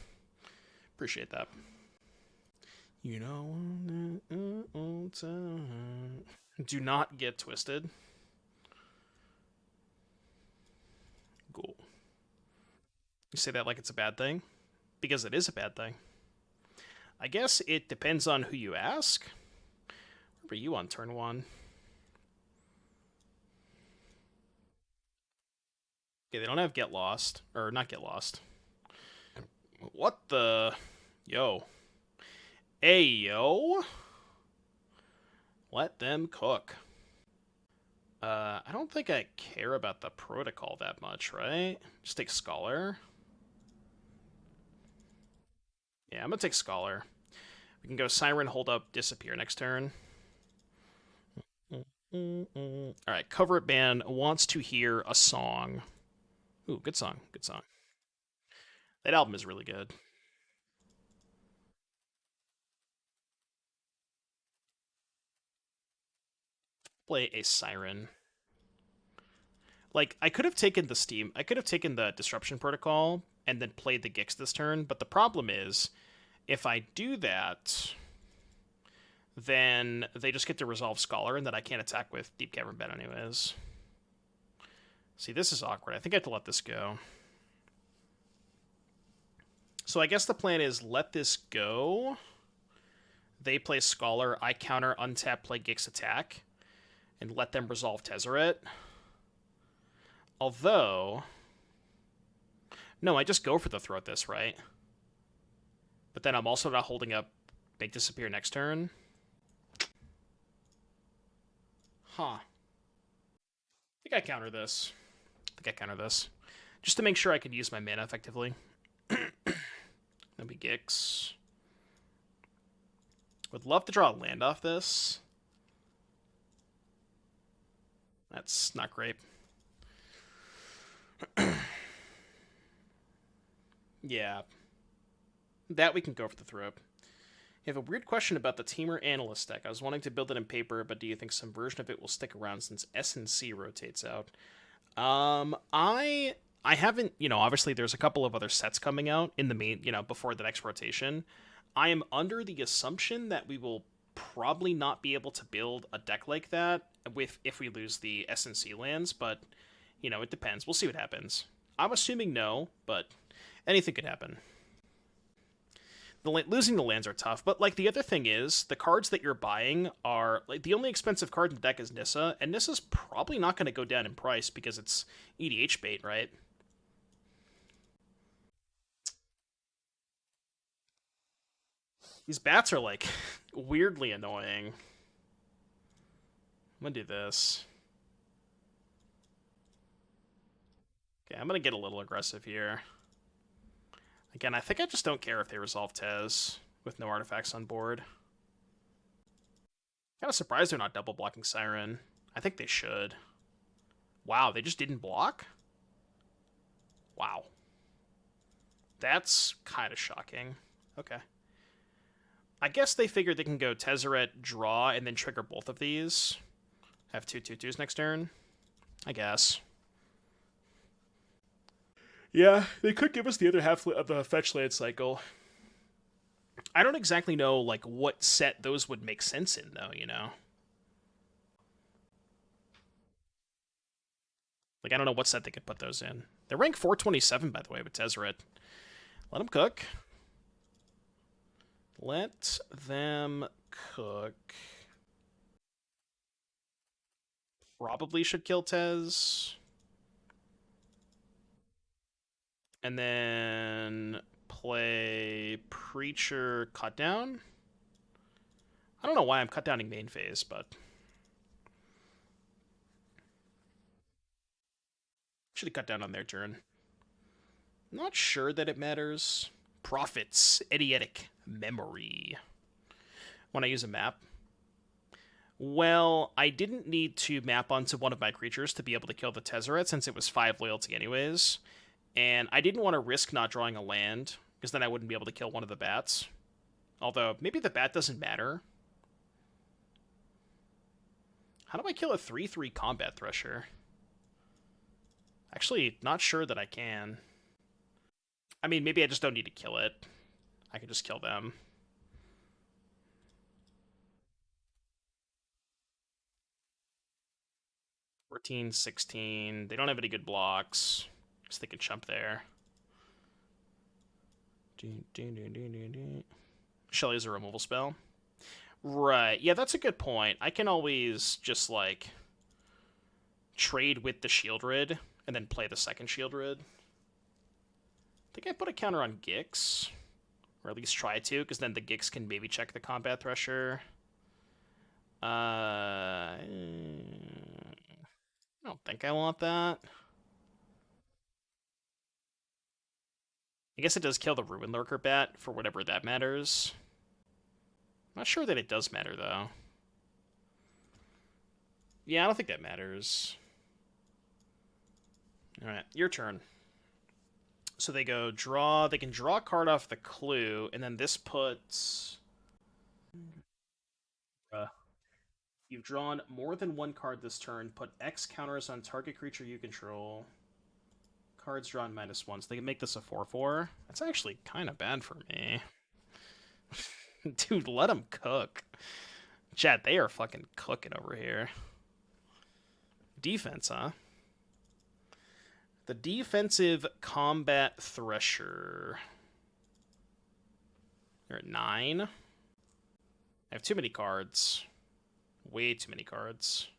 Appreciate that. You know, do not get twisted. Cool. You say that like it's a bad thing? Because it is a bad thing. I guess it depends on who you ask. Where were you on turn 1? Okay, they don't have Get Lost. Or, not Get Lost. What the... Yo. Hey, yo. Let them cook. I don't think I care about the protocol that much, right? Just take Scholar. Yeah, I'm gonna take Scholar. We can go Siren, hold up, disappear next turn. Alright, Cover It Band wants to hear a song. Ooh, good song, good song. That album is really good. Play a Siren. Like, I could have taken the Disruption Protocol and then played the Gix this turn, but the problem is, if I do that, then they just get to resolve Scholar, and then I can't attack with Deep Cavern Bed anyways. See, this is awkward. I think I have to let this go. So I guess the plan is let this go. They play Scholar, I counter, untap, play Gix attack, and let them resolve Tezzeret. Although... No, I just go for the Throat this, right? But then I'm also not holding up Make Disappear next turn. Huh. I think I counter this. Just to make sure I can use my mana effectively. That'd be Gix. Would love to draw a land off this. That's not great. Yeah. That we can go for the throw. You have a weird question about the Teamer Analyst deck. I was wanting to build it in paper, but do you think some version of it will stick around since S&C rotates out? I haven't, obviously there's a couple of other sets coming out in the main, before the next rotation. I am under the assumption that we will probably not be able to build a deck like that if we lose the S&C lands, but it depends. We'll see what happens. I'm assuming no, but anything could happen. Losing the lands are tough, but the other thing is the cards that you're buying are the only expensive card in the deck is Nissa, and Nissa's probably not going to go down in price because it's EDH bait, right? These bats are weirdly annoying. I'm gonna do this. Okay, I'm gonna get a little aggressive here. Again, I think I just don't care if they resolve Tez with no artifacts on board. Kind of surprised they're not double blocking Siren. I think they should. Wow, they just didn't block? Wow. That's kind of shocking. Okay. I guess they figured they can go Tezzeret, draw, and then trigger both of these. Have 2/2/2s next turn. I guess. Yeah, they could give us the other half of the fetch land cycle. I don't exactly know what set those would make sense in though, Like, I don't know what set they could put those in. They're rank 427, by the way, with Tezzeret. Let them cook. Let them cook. Probably should kill Tez. And then play Preacher Cut Down. I don't know why I'm cut downing main phase, but should have cut down on their turn. Not sure that it matters. Profits, idiotic memory. When I use a map. Well, I didn't need to map onto one of my creatures to be able to kill the Tezzeret since it was 5 loyalty anyways. And I didn't want to risk not drawing a land, because then I wouldn't be able to kill one of the bats. Although, maybe the bat doesn't matter. How do I kill a 3/3 Combat Thresher? Actually, not sure that I can. I mean, maybe I just don't need to kill it. I can just kill them. "14, 16. They don't have any good blocks. So they can chump there. Shelly's a removal spell. Right. Yeah, that's a good point. I can always just, like, trade with the Shieldred and then play the second Shieldred. I think I put a counter on Gix. Or at least try to, because then the Gix can maybe check the Combat Thresher. I don't think I want that. I guess it does kill the Ruin Lurker bat, for whatever that matters. I'm not sure that it does matter, though. Yeah, I don't think that matters. Alright, your turn. So they go draw. They can draw a card off the clue, and then this puts... You've drawn more than one card this turn. Put X counters on target creature you control. Cards drawn -1. So they can make this a 4/4. That's actually kind of bad for me. Dude, let them cook. Chat, they are fucking cooking over here. Defense, huh? The defensive Combat Thresher. You're at 9. I have too many cards. Way too many cards.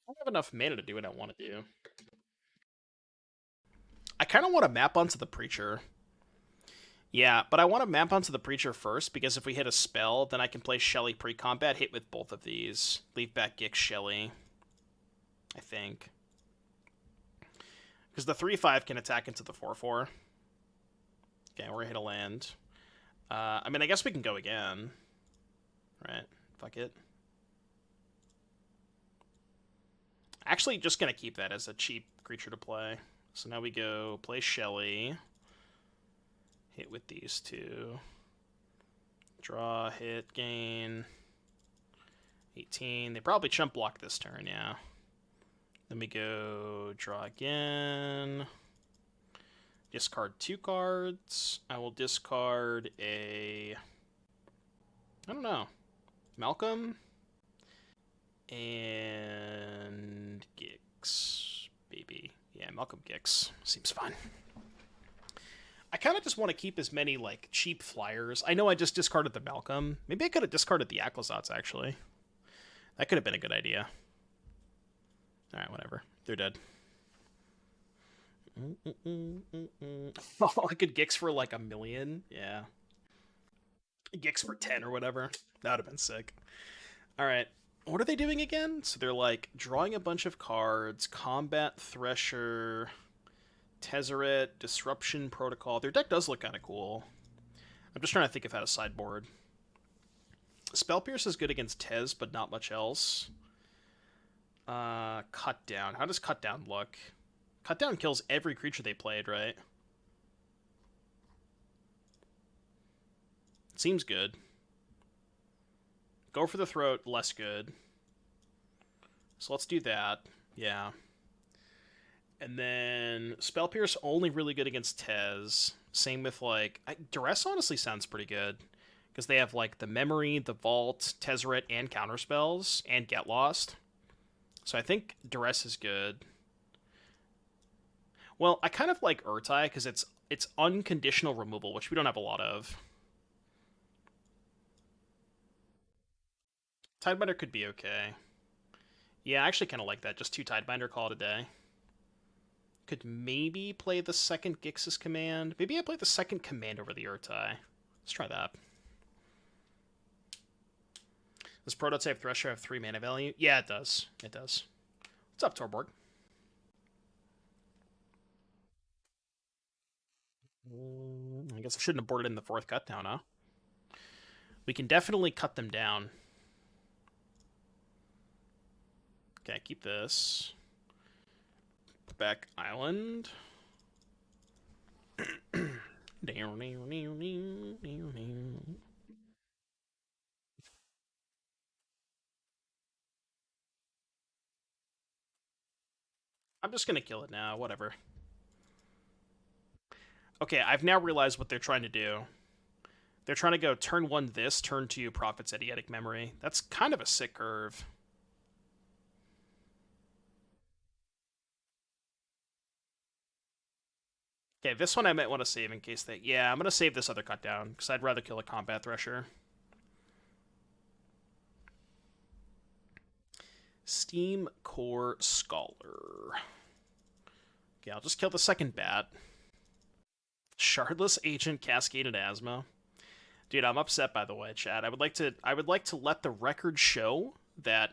I don't have enough mana to do what I want to do. I kind of want to map onto the Preacher. Yeah, but I want to map onto the Preacher first, because if we hit a spell, then I can play Shelly pre-combat, hit with both of these. Leave back Gix Shelly. I think. Because the 3/5 can attack into the 4/4. Okay, we're going to hit a land. I mean, I guess we can go again. Right, fuck it. Actually, just going to keep that as a cheap creature to play. So now we go play Shelly. Hit with these two. Draw, hit, gain. 18. They probably chump block this turn, yeah. Then we go draw again. Discard 2 cards. I will discard a... I don't know. Malcolm? And Gix, baby. Yeah, Malcolm Gix. Seems fine. I kind of just want to keep as many, like, cheap flyers. I know I just discarded the Malcolm. Maybe I could have discarded the Aclazotz, actually. That could have been a good idea. Alright, whatever. They're dead. Oh, I could Gix for, like, 1 million? Yeah. Gix for 10 or whatever. That would have been sick. Alright. What are they doing again? So they're, like, drawing a bunch of cards. Combat Thresher... Tezzeret, Disruption Protocol. Their deck does look kind of cool. I'm just trying to think of how to sideboard. Spell Pierce is good against Tez, but not much else. Cut Down. How does Cut Down look? Cut Down kills every creature they played, right? Seems good. Go for the Throat, less good. So let's do that. Yeah. And then Spell Pierce only really good against Tez. Same with, like... Duress honestly sounds pretty good. Because they have, like, the Memory, the Vault, Tezzeret, and Counterspells, and Get Lost. So I think Duress is good. Well, I kind of like Urtai because it's unconditional removal, which we don't have a lot of. Tidebinder could be okay. Yeah, I actually kind of like that. Just 2 Tidebinder, call it a day. Could maybe play the second Gix's command. Maybe I play the second command over the Urtai. Let's try that. Does Prototype Thresher have 3 mana value? Yeah, it does. It does. What's up, Torborg? I guess I shouldn't have boarded in the 4th cut down, huh? We can definitely cut them down. Okay, keep this. Back island. I'm just gonna kill it now, whatever. Okay, I've now realized what they're trying to do. They're trying to go turn 1 this, turn 2 Prophet's Idiotic Memory. That's kind of a sick curve. Okay, this one I might want to save in case they... Yeah, I'm going to save this other cut down, because I'd rather kill a Combat Thresher. Steam Core Scholar. Okay, I'll just kill the second bat. Shardless Agent Cascaded Asthma. Dude, I'm upset, by the way, Chad. I would like to let the record show that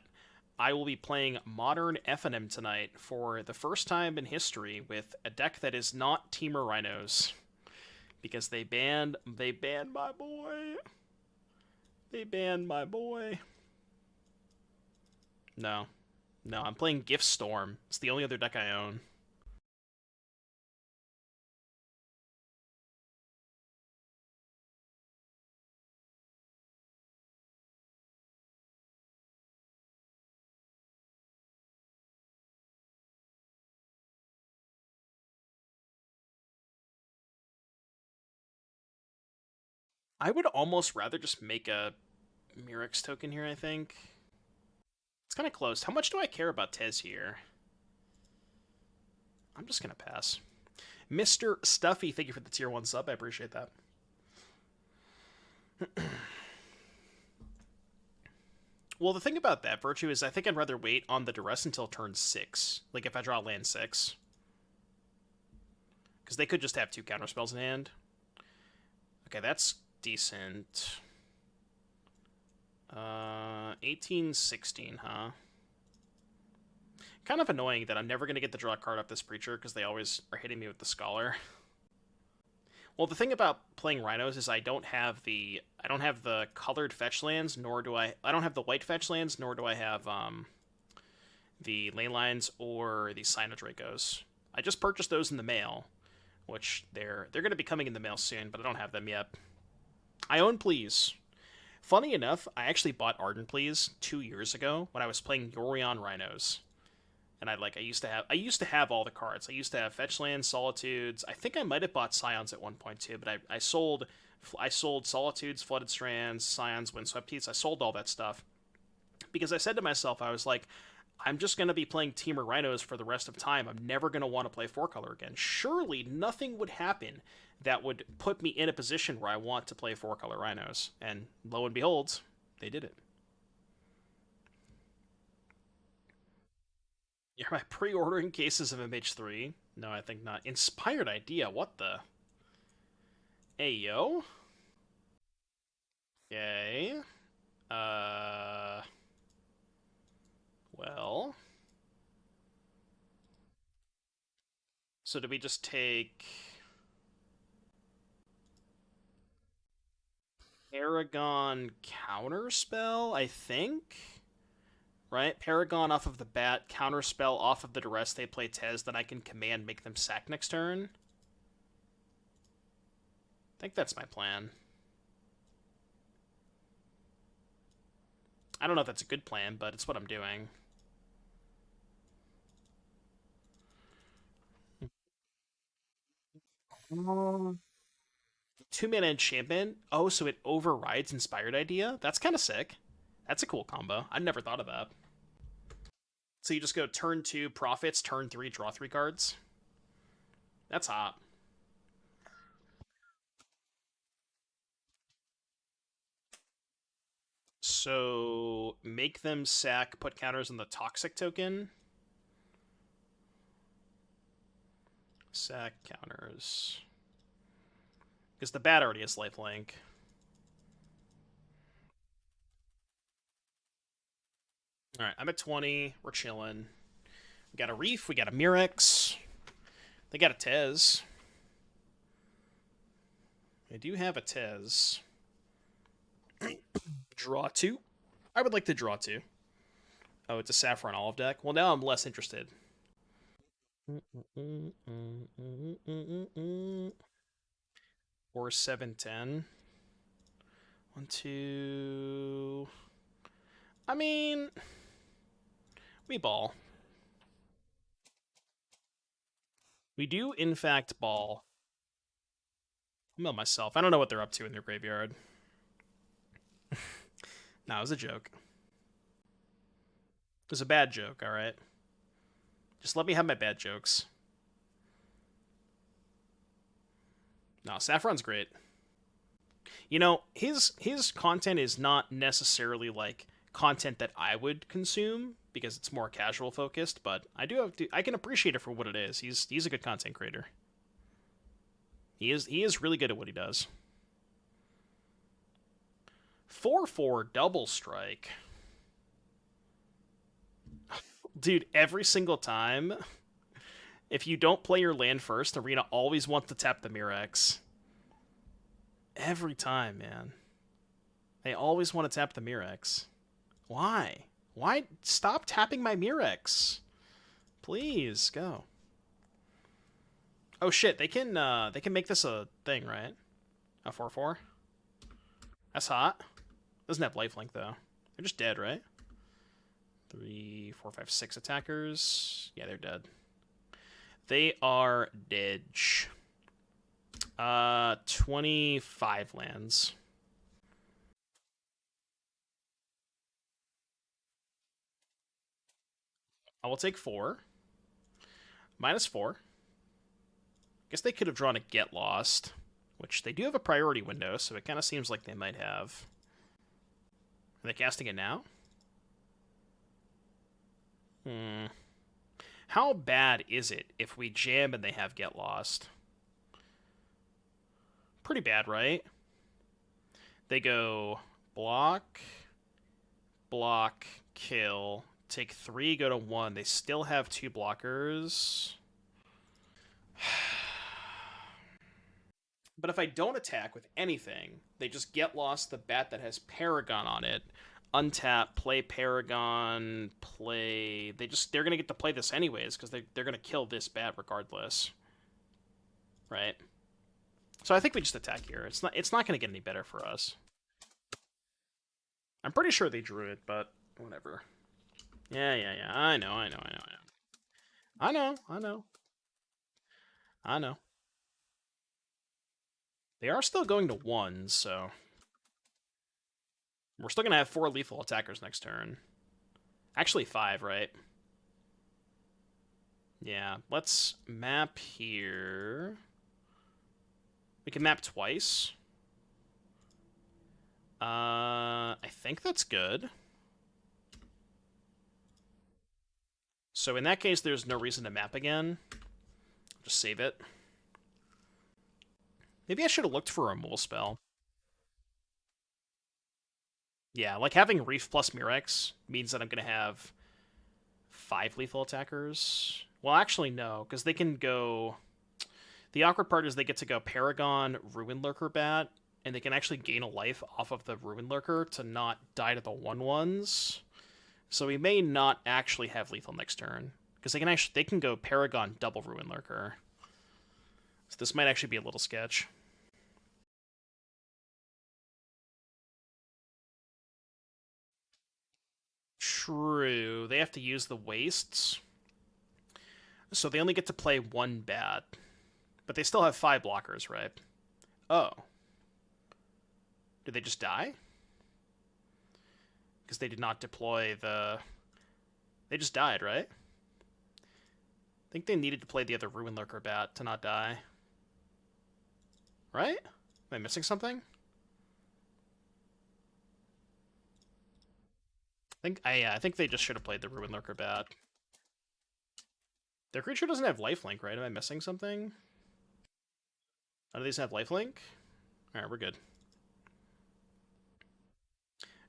I will be playing Modern FNM tonight for the first time in history with a deck that is not Temur Rhinos. Because they banned my boy. They banned my boy. No. No, I'm playing Gift Storm. It's the only other deck I own. I would almost rather just make a Mirrex token here, I think. It's kind of close. How much do I care about Tez here? I'm just going to pass. Mr. Stuffy, thank you for the tier 1 sub. I appreciate that. Well, the thing about that, Virtue, is I think I'd rather wait on the Duress until turn 6. Like, if I draw land 6. Because they could just have 2 counterspells in hand. Okay, that's decent. 18-16, huh? Kind of annoying that I'm never going to get to draw a card off this Preacher, because they always are hitting me with the Scholar. Well, the thing about playing Rhinos is I don't have the colored fetch lands, nor do I don't have the white fetch lands, nor do I have the ley lines or the Cynodracos. I just purchased those in the mail, which they're going to be coming in the mail soon, but I don't have them yet. I own Please. Funny enough, I actually bought Ardent Please 2 years ago when I was playing Yorion Rhinos. And I used to have all the cards. I used to have Fetchlands, Solitudes. I think I might have bought Scions at one point too, but I sold Solitudes, Flooded Strands, Scions, Windswept Heaths. I sold all that stuff because I said to myself, I was like, I'm just going to be playing Temur Rhinos for the rest of time. I'm never going to want to play 4-color again. Surely nothing would happen that would put me in a position where I want to play 4-color Rhinos. And lo and behold, they did it. Am I pre-ordering cases of MH3? No, I think not. Inspired idea. What the? Hey, yo. Okay. Uh. Well. So do we just take Paragon Counterspell? I think. Right? Paragon off of the bat, Counterspell off of the Duress. They play Tez, then I can command make them sack next turn. I think that's my plan. I don't know if that's a good plan, but it's what I'm doing. Two-mana enchantment? Oh, so it overrides Inspired Idea? That's kind of sick. That's a cool combo. I never thought of that. So you just go turn 2, Profits, turn 3, draw 3 cards? That's hot. So make them sack, put counters on the toxic token. Sack counters. Because the bat already has lifelink. Alright, I'm at 20. We're chilling. We got a Reef, we got a Murex. They got a Tez. They do have a Tez. Draw two. I would like to draw two. Oh, it's a Saffron Olive deck. Well, now I'm less interested. Or 7-10. 1, 2. I mean, we ball. We do, in fact, ball. I'll mill myself. I don't know what they're up to in their graveyard. No, it was a joke. It was a bad joke, alright? Just let me have my bad jokes. No, Saffron's great. You know, his content is not necessarily like content that I would consume because it's more casual focused, but I can appreciate it for what it is. He's a good content creator. He is really good at what he does. 4/4 double strike. Dude, every single time, if you don't play your land first, Arena always wants to tap the Murex. Every time, man. They always want to tap the Murex. Why? Why? Stop tapping my Murex. Please, go. Oh shit, they can make this a thing, right? A 4/4? That's hot. Doesn't have lifelink though. They're just dead, right? 3, 4, 5, 6 attackers. Yeah, they're dead. They are dead. 25 lands. I will take 4. -4. Guess they could have drawn a Get Lost, which they do have a priority window, so it kind of seems like they might have. Are they casting it now? How bad is it if we jam and they have Get Lost? Pretty bad, right? They go block, block, kill, take 3, go to 1. They still have 2 blockers. But if I don't attack with anything, they just Get Lost the bat that has Paragon on it. Untap, play Paragon, play. They're gonna get to play this anyways because they're gonna kill this bat regardless, right? So I think we just attack here. It's not gonna get any better for us. I'm pretty sure they drew it, but whatever. Yeah. I know. I know. They are still going to 1, so we're still gonna have 4 lethal attackers next turn. Actually 5, right? Yeah, let's map here. We can map twice. I think that's good. So in that case, there's no reason to map again. Just save it. Maybe I should have looked for a removal spell. Yeah, like having Reef plus Murex means that I'm going to have 5 lethal attackers. Well, actually, no, because they can go... The awkward part is they get to go Paragon, Ruin Lurker Bat, and they can actually gain a life off of the Ruin Lurker to not die to the 1/1s. So we may not actually have lethal next turn. Because they can go Paragon double Ruin Lurker. So this might actually be a little sketch. True. They have to use the wastes. So they only get to play 1 bat. But they still have 5 blockers, right? Oh. Did they just die? Because they did not deploy the... They just died, right? think they needed to play the other Ruin Lurker bat to not die. Right? Am I missing something? I think they just should have played the Ruin Lurker bat. Their creature doesn't have lifelink, right? Am I missing something? None of these have lifelink? Alright, we're good.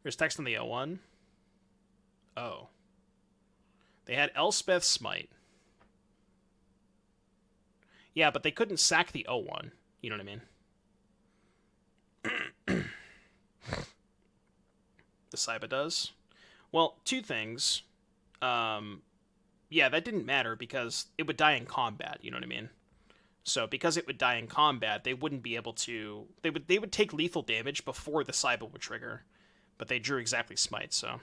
There's text on the O1. Oh. They had Elspeth Smite. Yeah, but they couldn't sack the O1. You know what I mean? The Saiba does. Well, two things. Yeah, that didn't matter because it would die in combat, you know what I mean? So because it would die in combat, they wouldn't be able to... They would take lethal damage before the Saiba would trigger. But they drew exactly Smite, so...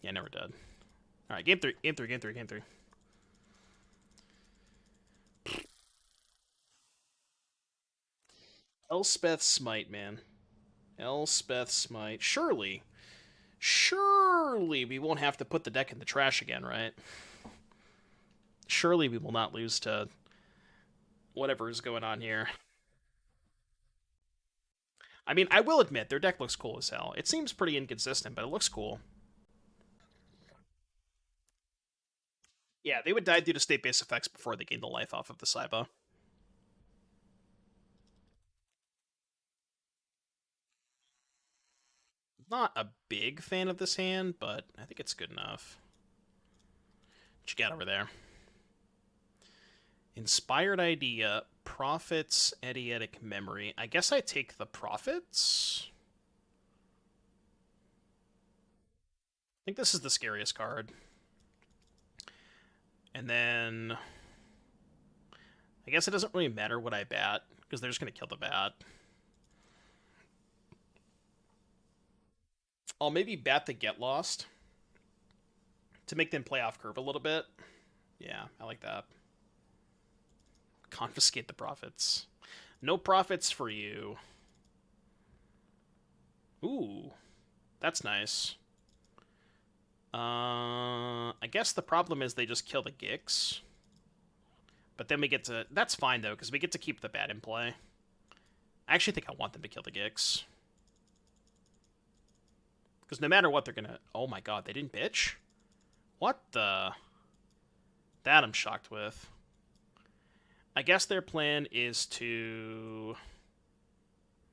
Yeah, never did. Alright, game 3. Elspeth Smite, man. Elspeth Smite. Surely we won't have to put the deck in the trash again, right? Surely we will not lose to whatever is going on here. I mean, I will admit, their deck looks cool as hell. It seems pretty inconsistent, but it looks cool. Yeah, they would die due to state-based effects before they gained the life off of the Saiba. Not a big fan of this hand, but I think it's good enough. What you got over there? Inspired Idea, Prophets, Eidetic Memory. I guess I take the Prophets? I think this is the scariest card. And then... I guess it doesn't really matter what I bat, because they're just going to kill the bat. I'll maybe bat the Get Lost to make them play off curve a little bit. Yeah, I like that. Confiscate the Prophets. No profits for you. Ooh, that's nice. I guess the problem is they just kill the Gix. But then we get to... That's fine, though, because we get to keep the bat in play. I actually think I want them to kill the Gix. Because no matter what, they're gonna... Oh my god, they didn't bitch? What the... That I'm shocked with. I guess their plan is to...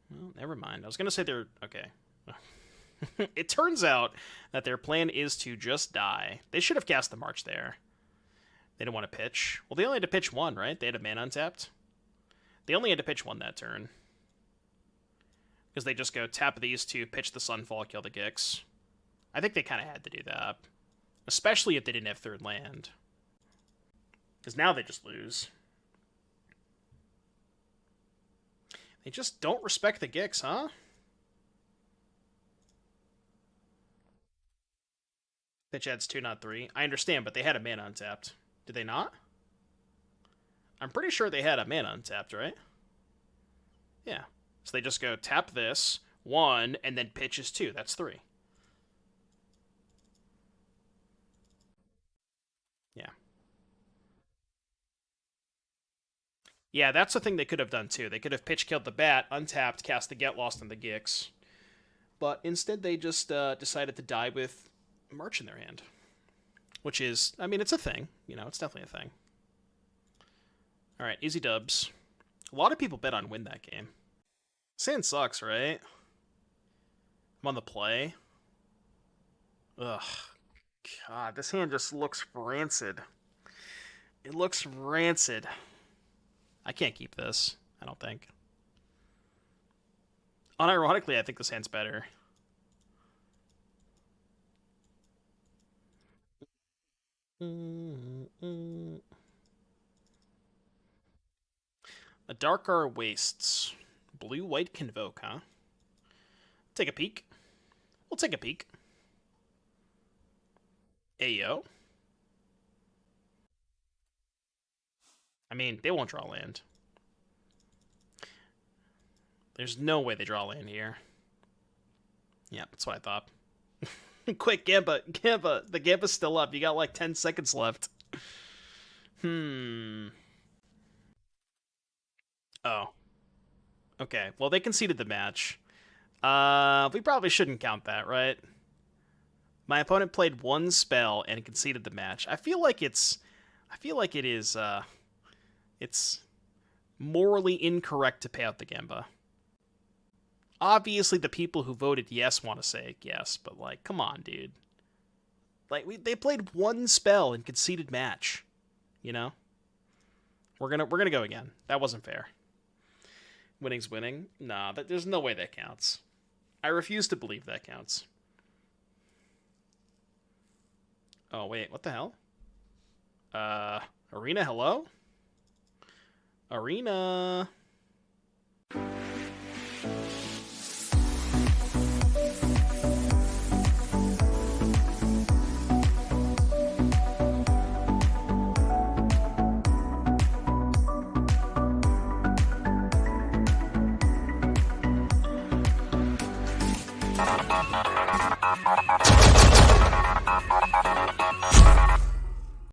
Well, never mind. I was gonna say they're... Okay. It turns out that their plan is to just die. They should have cast the March there. They didn't want to pitch. Well, they only had to pitch one, right? They had a mana untapped. They only had to pitch one that turn. Because they just go tap these two, pitch the Sunfall, kill the Gix. I think they kind of had to do that. Especially if they didn't have third land. Because now they just lose. They just don't respect the Gix, huh? Pitch adds 2, not 3. I understand, but they had a mana untapped. Did they not? I'm pretty sure they had a mana untapped, right? Yeah. So they just go tap this, 1, and then pitches 2. That's 3. Yeah. Yeah, that's the thing they could have done, too. They could have pitch killed the bat, untapped, cast the Get Lost on the Gix. But instead they just decided to die with March in their hand. Which is, I mean, it's a thing. You know, it's definitely a thing. Alright, easy dubs. A lot of people bet on win that game. Sand sucks, right? I'm on the play. Ugh. God, this hand just looks rancid. It looks rancid. I can't keep this, I don't think. Unironically, I think this hand's better. The Darkar Wastes. Blue-white Convoke, huh? Take a peek. We'll take a peek. Ayo. I mean, they won't draw land. There's no way they draw land here. Yeah, that's what I thought. Quick, Gamba. The Gamba's still up. You got like 10 seconds left. Hmm. Oh. Okay. Well, they conceded the match. We probably shouldn't count that, right? My opponent played one spell and conceded the match. I feel like it is it's morally incorrect to pay out the Gemba. Obviously the people who voted yes want to say yes, but like come on, dude. Like they played one spell and conceded match, you know? We're going to go again. That wasn't fair. Winning's winning? Nah, there's no way that counts. I refuse to believe that counts. Oh, wait, what the hell? Arena, hello? Arena.